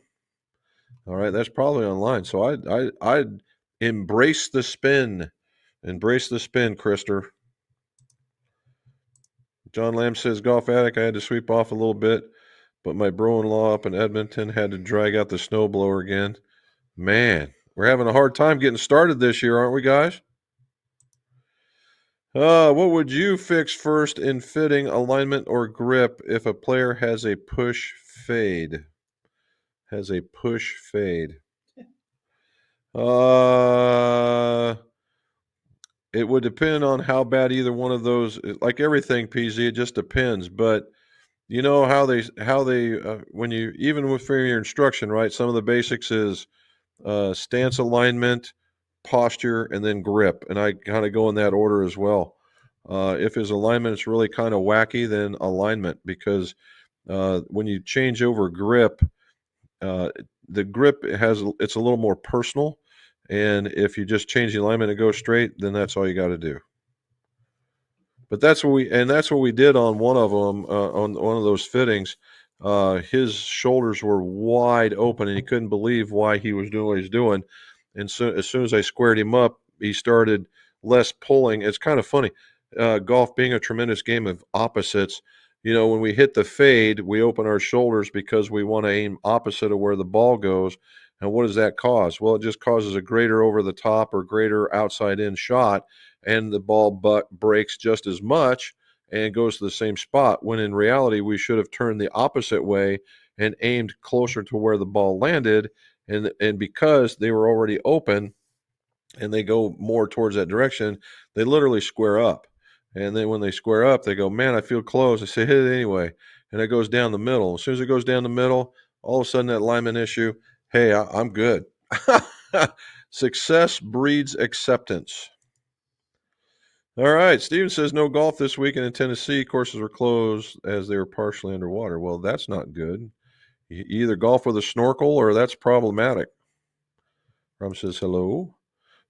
All right, that's probably online. So I'd embrace the spin. Embrace the spin, Krister. John Lamb says, Golf Addict, I had to sweep off a little bit, but my bro-in-law up in Edmonton had to drag out the snowblower again. Man, we're having a hard time getting started this year, aren't we, guys? What would you fix first in fitting, alignment, or grip if a player has a push fade? Has a push fade. It would depend on how bad either one of those. Like everything, PZ, it just depends. But you know how they when you even with for your instruction, right? Some of the basics is stance alignment, posture, and then grip. And I kind of go in that order as well. If his alignment is really kind of wacky, then alignment, because when you change over grip, the grip it's a little more personal. And if you just change the alignment and go straight, then that's all you got to do. But that's what we did on one of them, on one of those fittings. His shoulders were wide open, and he couldn't believe why he was doing what he's doing. And so as soon as I squared him up, he started less pulling. It's kind of funny. Golf being a tremendous game of opposites, you know, when we hit the fade, we open our shoulders because we want to aim opposite of where the ball goes. And what does that cause? Well, it just causes a greater over the top or greater outside in shot, and the ball breaks just as much and goes to the same spot, when in reality we should have turned the opposite way and aimed closer to where the ball landed. And because they were already open, and they go more towards that direction, they literally square up. And then when they square up, they go, man, I feel close. I say, hit it anyway. And it goes down the middle. As soon as it goes down the middle, all of a sudden that alignment issue, hey, I'm good. Success breeds acceptance. All right. Steven says no golf this weekend in Tennessee. Courses were closed as they were partially underwater. Well, that's not good. You either golf with a snorkel or that's problematic. Rom says hello.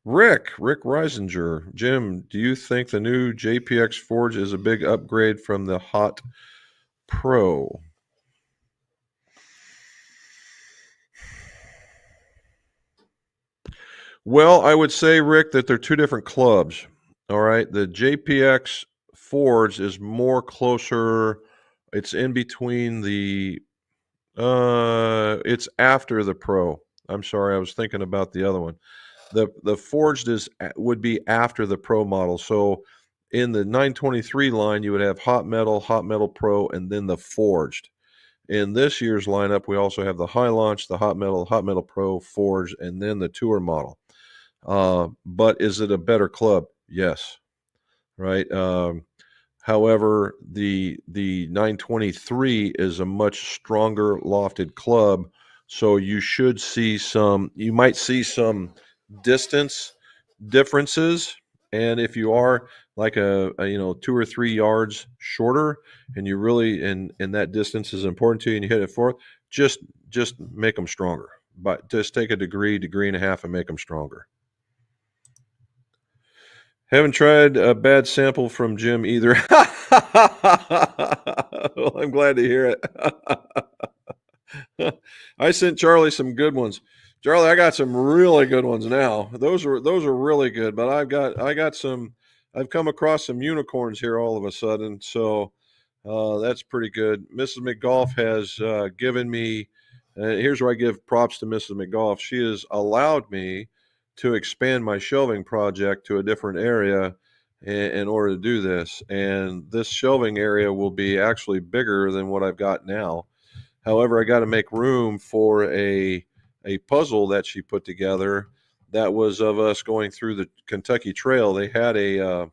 Rick Reisinger. Jim, do you think the new JPX Forge is a big upgrade from the Hot Pro? Well, I would say, Rick, that they're two different clubs. All right. The JPX Forge is more closer. It's in between it's after the Pro. I'm sorry, I was thinking about the other one. The Forged would be after the Pro model. So in the 923 line, you would have Hot Metal Pro, and then the Forged. In this year's lineup, we also have the High Launch, the Hot Metal Pro, Forged, and then the Tour model. But is it a better club? Yes. Right. However, the 923 is a much stronger lofted club, so you might see some distance differences. And if you are like a 2 or 3 yards shorter, and you really and that distance is important to you, and you hit it forth, just make them stronger. But just take a degree and a half, and make them stronger. Haven't tried a bad sample from Jim either. Well, I'm glad to hear it. I sent Charlie some good ones. Charlie, I got some really good ones now. Those are really good, but I've come across some unicorns here all of a sudden, so that's pretty good. Mrs. McGolf has given me, here's where I give props to Mrs. McGolf. She has allowed me to expand my shelving project to a different area in order to do this. And this shelving area will be actually bigger than what I've got now. However, I got to make room for a puzzle that she put together that was of us going through the Kentucky Trail. They had a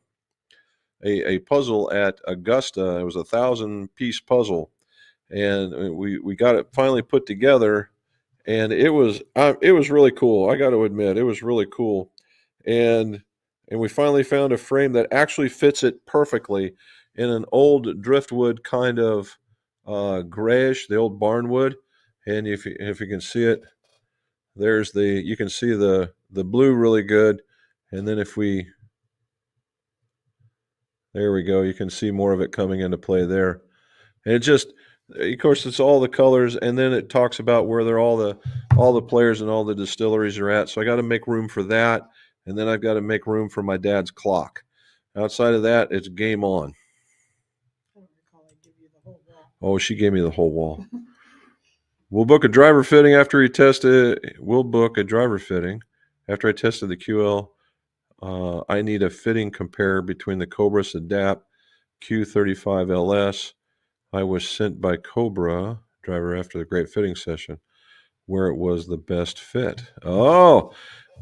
puzzle at Augusta. It was a 1,000-piece puzzle, and we got it finally put together. And it was really cool. I got to admit, it was really cool. And we finally found a frame that actually fits it perfectly in an old driftwood kind of grayish, the old barnwood. And if you can see it, you can see the blue really good. And then there we go, you can see more of it coming into play there. And it just, of course, it's all the colors, and then it talks about where all the players and all the distilleries are at. So I got to make room for that, and then I've got to make room for my dad's clock. Outside of that, it's game on. I don't recall I give you the whole wall. Oh, she gave me the whole wall. We'll book a driver fitting after he tested. We'll book a driver fitting after I tested the QL. I need a fitting compare between the Cobras Adapt Q35 LS. I was sent by Cobra driver after the great fitting session where it was the best fit. Oh,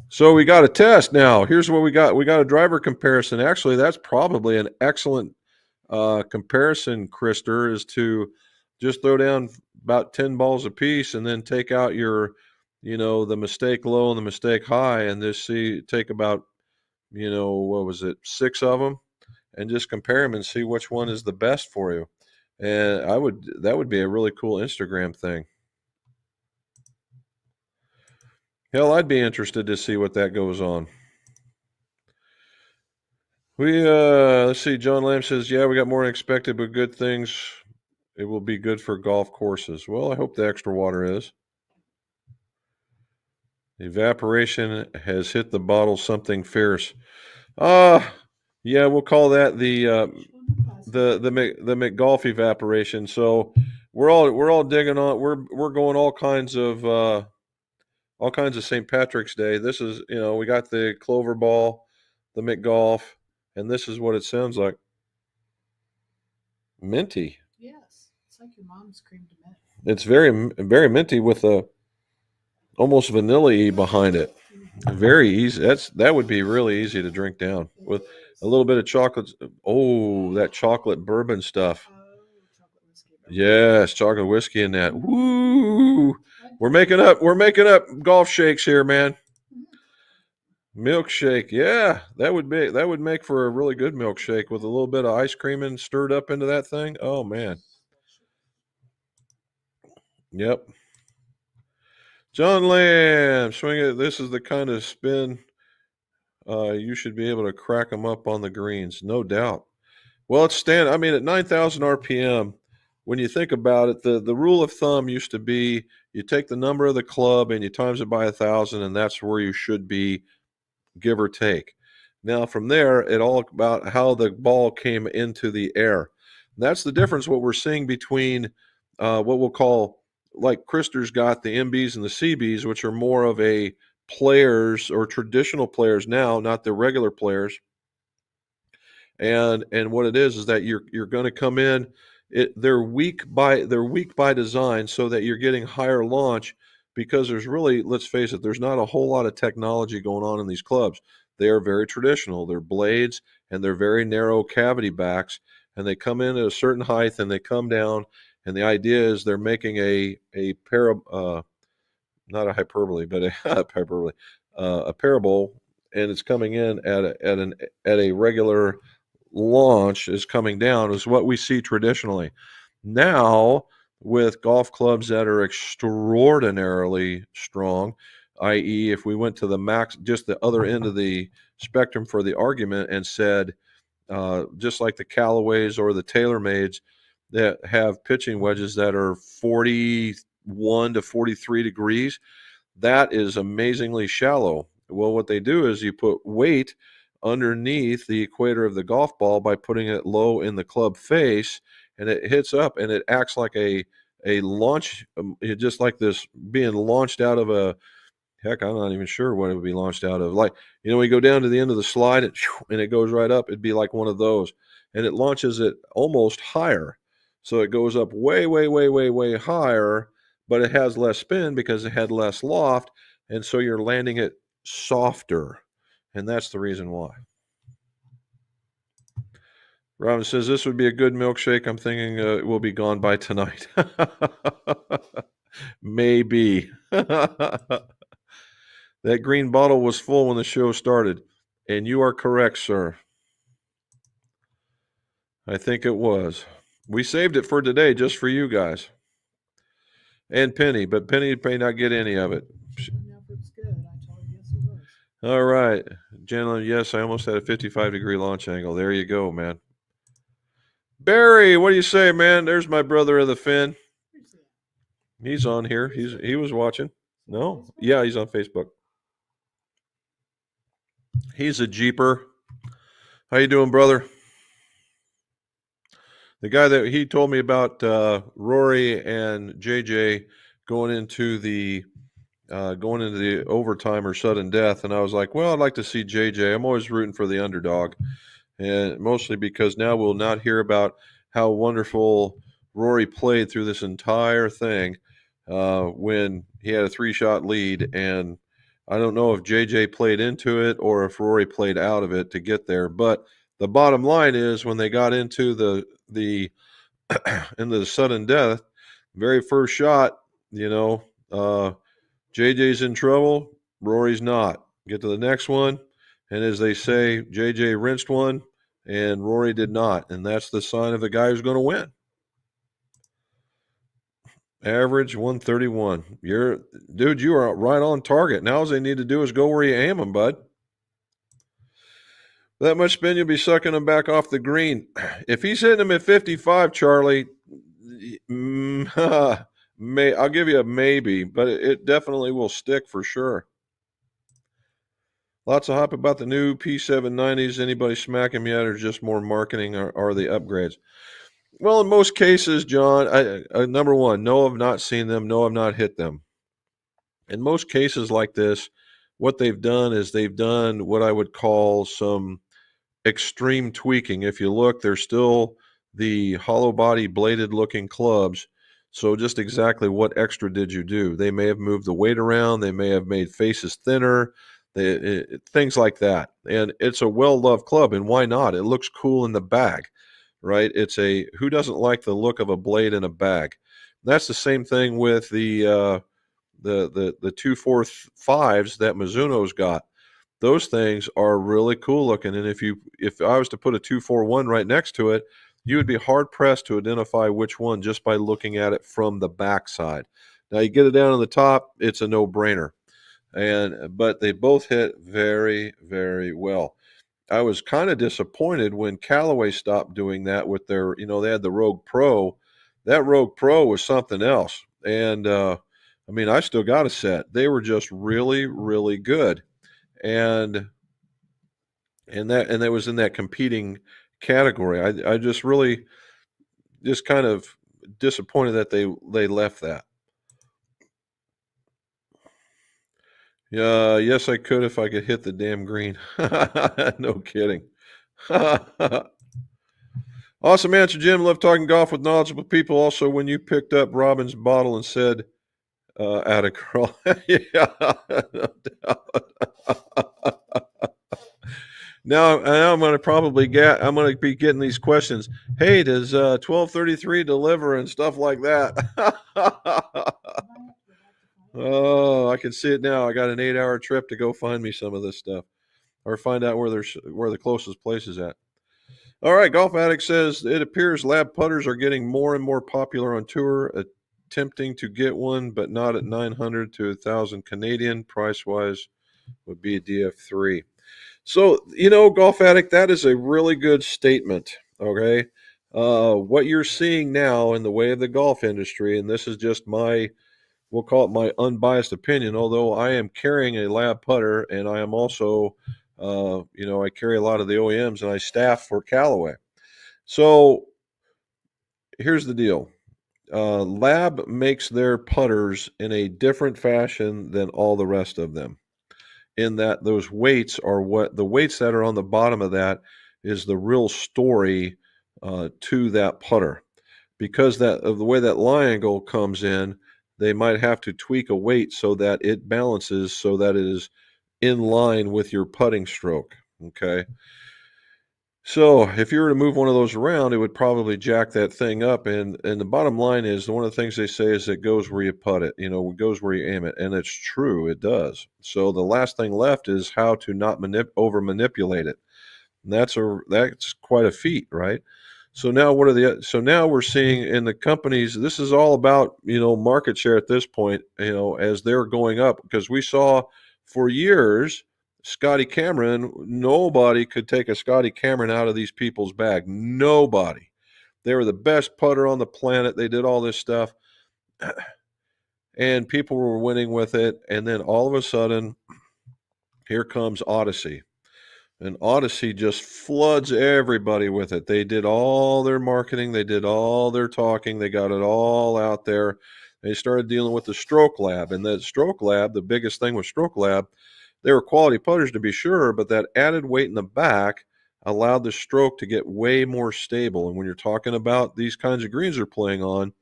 so we got a test now. Here's what we got. We got a driver comparison. Actually, that's probably an excellent comparison, Krister, is to just throw down about 10 balls a piece and then take out your, the mistake low and the mistake high, and just take about, what was it, 6 of them, and just compare them and see which one is the best for you. And that would be a really cool Instagram thing. Hell, I'd be interested to see what that goes on. Let's see. John Lamb says, yeah, we got more than expected, but good things. It will be good for golf courses. Well, I hope the extra water is. The evaporation has hit the bottle something fierce. Yeah, we'll call that the McGolf evaporation. So we're all digging on. We're going all kinds of St. Patrick's Day. This is, we got the Clover Ball, the McGolf, and this is what it sounds like. Minty. Yes, it's like your mom's cream to mint. It's very, very minty with a almost vanilla-y behind it. Mm-hmm. Very easy. That would be really easy to drink down with a little bit of chocolate. Oh, that chocolate bourbon stuff. Oh, chocolate whiskey. Yes, chocolate whiskey in that. Woo! I'd We're try making it. up. We're making up golf shakes here, man. Mhm. Milkshake. Yeah, that would make for a really good milkshake with a little bit of ice cream and stirred up into that thing. Oh man. Yep. John Lamb, swing it. This is the kind of spin you should be able to crack them up on the greens, no doubt. Well, it's stand. I mean, at 9,000 RPM, when you think about it, the rule of thumb used to be you take the number of the club and you times it by 1,000, and that's where you should be, give or take. Now, from there, it all about how the ball came into the air. That's the difference. What we're seeing between what we'll call, like Krister's got the MBs and the CBs, which are more of a players or traditional players now, not the regular players. And what it is that you're going to come in. They're weak by design, so that you're getting higher launch, because there's really, let's face it, there's not a whole lot of technology going on in these clubs. They are very traditional. They're blades, and they're very narrow cavity backs, and they come in at a certain height and they come down. And the idea is they're making a pair of not a hyperbole, but a hyperbole, a parabole, and it's coming in at a regular launch is coming down, is what we see traditionally. Now, with golf clubs that are extraordinarily strong, i.e., if we went to the max, just the other end of the spectrum for the argument, and said, just like the Callaways or the TaylorMades that have pitching wedges that are 41 to 43 degrees, that is amazingly shallow. Well, what they do is you put weight underneath the equator of the golf ball by putting it low in the club face, and it hits up and it acts like a launch, just like this being launched out of a, heck, I'm not even sure what it would be launched out of. Like, we go down to the end of the slide and it goes right up. It'd be like one of those, and it launches it almost higher, so it goes up way, way, way, way, way higher, but it has less spin because it had less loft, and so you're landing it softer, and that's the reason why. Robin says this would be a good milkshake. I'm thinking it will be gone by tonight. Maybe. That green bottle was full when the show started, and you are correct, sir. I think it was. We saved it for today just for you guys. And Penny, but Penny may not get any of it. Now if it's good, I told her yes, it was. All right. Gentlemen, yes, I almost had a 55-degree launch angle. There you go, man. Barry, what do you say, man? There's my brother of the Finn. Where's he at? He's on here. He was watching. No? Facebook? Yeah, he's on Facebook. He's a Jeeper. How you doing, brother? The guy that he told me about, Rory and JJ going into the overtime or sudden death, and I was like, well, I'd like to see JJ. I'm always rooting for the underdog, and mostly because now we'll not hear about how wonderful Rory played through this entire thing, when he had a 3-shot lead, and I don't know if JJ played into it or if Rory played out of it to get there. But the bottom line is, when they got into the into the sudden death, very first shot, JJ's in trouble, Rory's not. Get to the next one, and as they say, JJ rinsed one, and Rory did not, and that's the sign of the guy who's going to win. Average 131. Dude, you are right on target. Now all they need to do is go where you aim them, bud. That much spin, you'll be sucking them back off the green. If he's hitting them at 55, Charlie, I'll give you a maybe, but it definitely will stick for sure. Lots of hype about the new P790s. Anybody smacking me at, or just more marketing, or the upgrades? Well, in most cases, John, number one, no, I've not seen them. No, I've not hit them. In most cases like this, what they've done is they've done what I would call some extreme tweaking. If you look, they're still the hollow body bladed looking clubs. So just exactly what extra did you do? They may have moved the weight around. They may have made faces thinner. things like that. And it's a well-loved club, and why not? It looks cool in the bag, right? Who doesn't like the look of a blade in a bag? That's the same thing with the 245s that Mizuno's got. Those things are really cool looking, and if I was to put a 241 right next to it, you would be hard pressed to identify which one just by looking at it from the backside. Now you get it down on the top, it's a no-brainer, but they both hit very, very well. I was kind of disappointed when Callaway stopped doing that with their, they had the Rogue Pro. That Rogue Pro was something else, and I mean, I still got a set. They were just really, really good, and that was in that competing category. I just really just kind of disappointed that they left that. Yeah, yes, I could if I could hit the damn green. No kidding. Awesome answer, Jim. Love talking golf with knowledgeable people. Also, when you picked up Robin's bottle and said, "Atta girl," yeah, no doubt. Now I'm going to I'm going to be getting these questions. Hey, does 1233 deliver and stuff like that? Oh, I can see it now. I got an 8-hour trip to go find me some of this stuff, or find out where the closest place is at. All right, Golf Addict says it appears lab putters are getting more and more popular on tour. Attempting to get one, but not at 900 to 1,000 Canadian. Price wise, would be a DF3. So, Golf Addict, that is a really good statement. Okay. What you're seeing now in the way of the golf industry, and this is just we'll call it my unbiased opinion, although I am carrying a lab putter and I am also, I carry a lot of the OEMs and I staff for Callaway. So here's the deal. Lab makes their putters in a different fashion than all the rest of them, in that those weights are the weights that are on the bottom of that is the real story to that putter. Because of the way that lie angle comes in, they might have to tweak a weight so that it balances, so that it is in line with your putting stroke. Okay. So if you were to move one of those around, it would probably jack that thing up. And the bottom line is, one of the things they say is it goes where you put it, it goes where you aim it. And it's true, it does. So the last thing left is how to not over manipulate it. And that's quite a feat, right? So now now we're seeing in the companies, this is all about, market share at this point, as they're going up, because we saw for years, Scotty Cameron, nobody could take a Scotty Cameron out of these people's bag. Nobody. They were the best putter on the planet. They did all this stuff, and people were winning with it. And then all of a sudden, here comes Odyssey. And Odyssey just floods everybody with it. They did all their marketing. They did all their talking. They got it all out there. They started dealing with the Stroke Lab. And the Stroke Lab, the biggest thing with Stroke Lab, they were quality putters to be sure, but that added weight in the back allowed the stroke to get way more stable. And when you're talking about these kinds of greens they're playing on,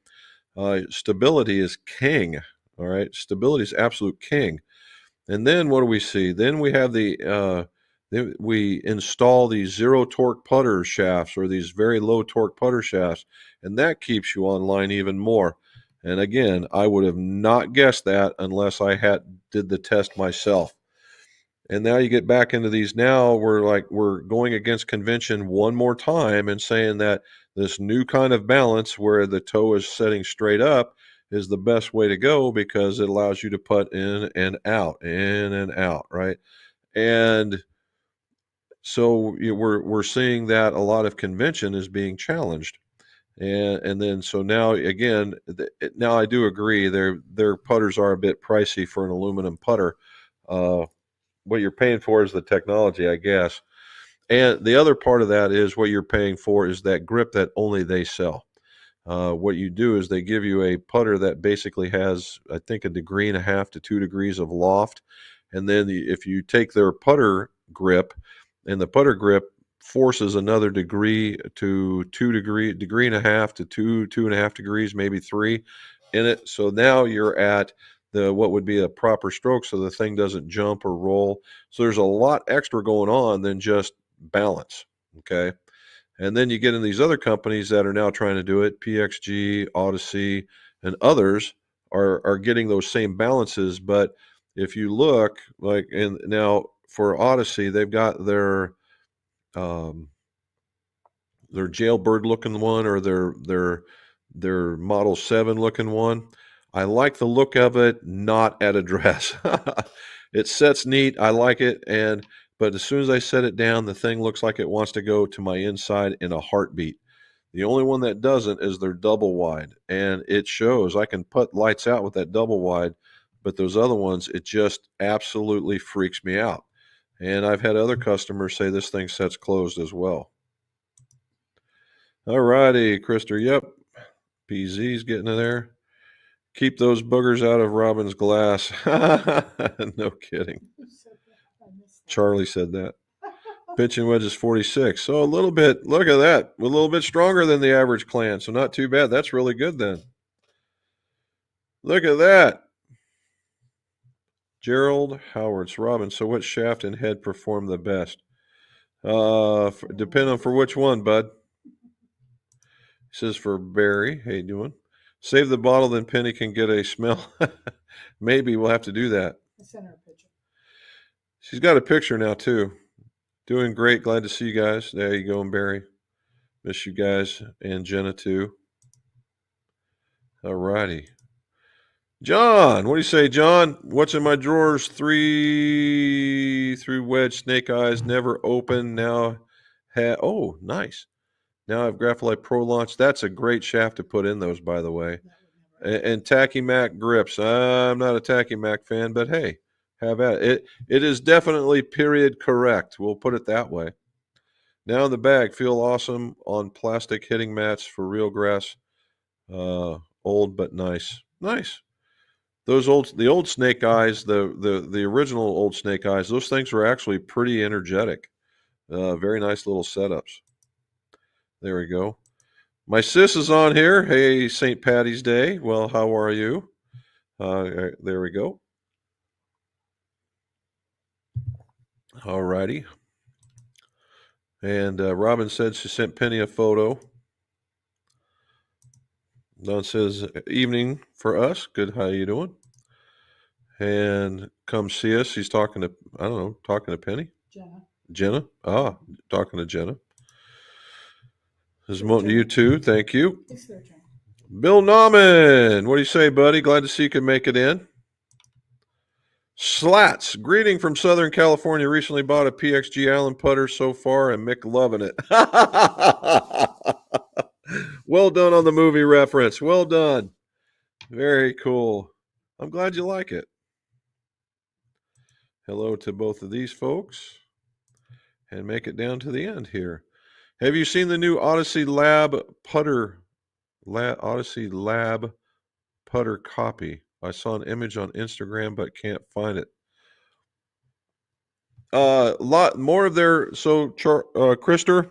stability is king. All right. Stability is absolute king. And then what do we see? Then we have we install these zero torque putter shafts, or these very low torque putter shafts, and that keeps you online even more. And again, I would have not guessed that unless I did the test myself. And now you get back into these. Now we're going against convention one more time and saying that this new kind of balance where the toe is setting straight up is the best way to go, because it allows you to putt in and out, right? And so we're seeing that a lot of convention is being challenged. And then so now again, now I do agree their putters are a bit pricey for an aluminum putter. What you're paying for is the technology, I guess. And the other part of that is what you're paying for is that grip that only they sell. What you do is they give you a putter that basically has, I think, 1.5 to 2 degrees of loft. And then if you take their putter grip, and the putter grip forces another degree to 2.5 to 2.5 degrees, maybe 3 in it. So now you're at what would be a proper stroke so the thing doesn't jump or roll. So there's a lot extra going on than just balance. Okay. And then you get in these other companies that are now trying to do it. PXG, Odyssey, and others are getting those same balances. But if you look, like, and now for Odyssey, they've got um, their jailbird looking one, or their Model 7 looking one. I like the look of it, not at address. It sets neat. I like it. But as soon as I set it down, the thing looks like it wants to go to my inside in a heartbeat. The only one that doesn't is their double wide. And it shows I can put lights out with that double wide, but those other ones, it just absolutely freaks me out. And I've had other customers say this thing sets closed as well. All righty, Krister. Yep. PZ's getting in there. Keep those boogers out of Robin's glass. No kidding. Who said that? I missed that. Charlie said that. Pitching wedge is 46. So a little bit, look at that. A little bit stronger than the average clan. So not too bad. That's really good then. Look at that. Gerald Howards. Robin, so what shaft and head perform the best? Depend on for which one, bud. He says for Barry. How you doing? Save the bottle, then Penny can get a smell. Maybe we'll have to do that. I sent her a picture. She's got a picture now, too. Doing great. Glad to see you guys. There you go, Barry. Miss you guys. And Jenna, too. All righty. John, what do you say, John? What's in my drawers? 3 through wedge, snake eyes, never open. Now, oh, nice. Now I have Graphite Pro Launch. That's a great shaft to put in those, by the way. That would never And Tacky Mac grips. I'm not a Tacky Mac fan, but hey, have at it. It is definitely period correct. We'll put it that way. Now in the bag, feel awesome on plastic hitting mats for real grass. Old but nice. Nice. The old snake eyes, the original old snake eyes, those things were actually pretty energetic. Very nice little setups. There we go. My sis is on here. Hey, St. Patty's Day. Well, how are you? There we go. All righty. And Robin said she sent Penny a photo. Don says, evening for us. Good, how you doing? And come see us. He's talking to, I don't know, talking to Penny? Jenna? Ah, talking to Jenna. This is Monty, you too. Thank you. It's their turn. Bill Nauman. What do you say, buddy? Glad to see you can make it in. Slats. Greeting from Southern California. Recently bought a PXG Allen putter so far, and Mick loving it. Well done on the movie reference. Well done. Very cool. I'm glad you like it. Hello to both of these folks. And make it down to the end here. Have you seen the new Odyssey Lab putter? Odyssey Lab putter copy. I saw an image on Instagram, but can't find it. A lot more of their Krister,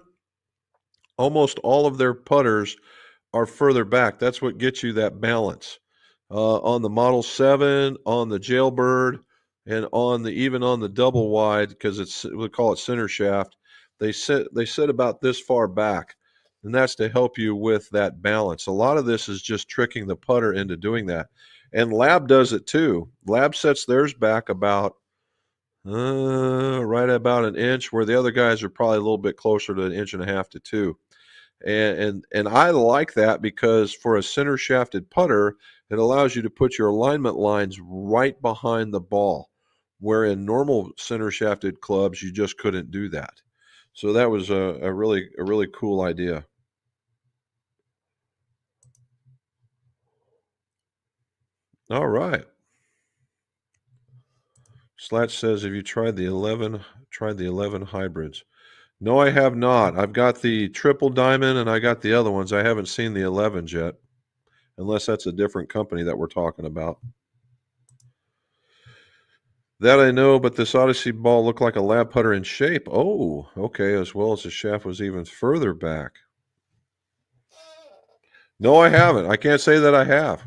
almost all of their putters are further back. That's what gets you that balance. On the Model 7, on the Jailbird, and even on the double wide, because we call it center shaft. They sit about this far back, and that's to help you with that balance. A lot of this is just tricking the putter into doing that. And Lab does it too. Lab sets theirs back about right about an inch, where the other guys are probably a little bit closer to 1.5 inches to 2. And I like that because for a center shafted putter, it allows you to put your alignment lines right behind the ball, where in normal center shafted clubs you just couldn't do that. So that was a really cool idea. All right. Slatch says, have you tried the 11 hybrids? No, I have not. I've got the triple diamond and I got the other ones. I haven't seen the 11s yet, unless that's a different company that we're talking about. That I know, but this Odyssey ball looked like a lab putter in shape. Oh, okay, as well as the shaft was even further back. No, I haven't. I can't say that I have.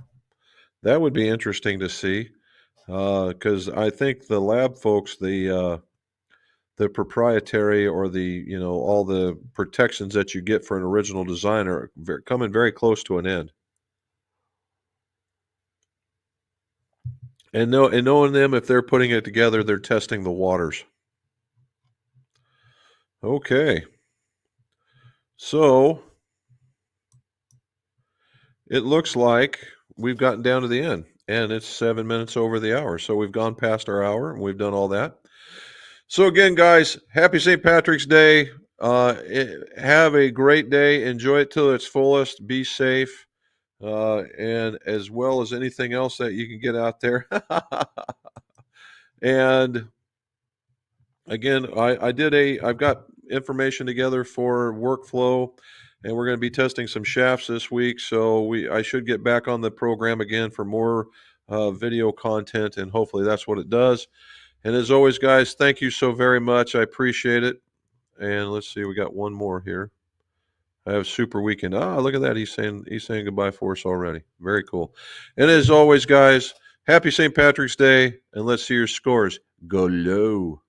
That would be interesting to see. because I think the lab folks, the proprietary or all the protections that you get for an original design are coming very close to an end. And knowing them, if they're putting it together, they're testing the waters. Okay. So it looks like we've gotten down to the end, and it's 7 minutes over the hour. So we've gone past our hour, and we've done all that. So again, guys, happy St. Patrick's Day. Have a great day. Enjoy it till its fullest. Be safe, and as well as anything else that you can get out there. And again, I've got information together for workflow, and we're going to be testing some shafts this week. So I should get back on the program again for more video content, and hopefully that's what it does. And as always, guys, thank you so very much. I appreciate it. And let's see, we got one more here. I have super weekend. Look at that. He's saying goodbye for us already. Very cool. And as always, guys, happy St. Patrick's Day, and let's see your scores. Go low.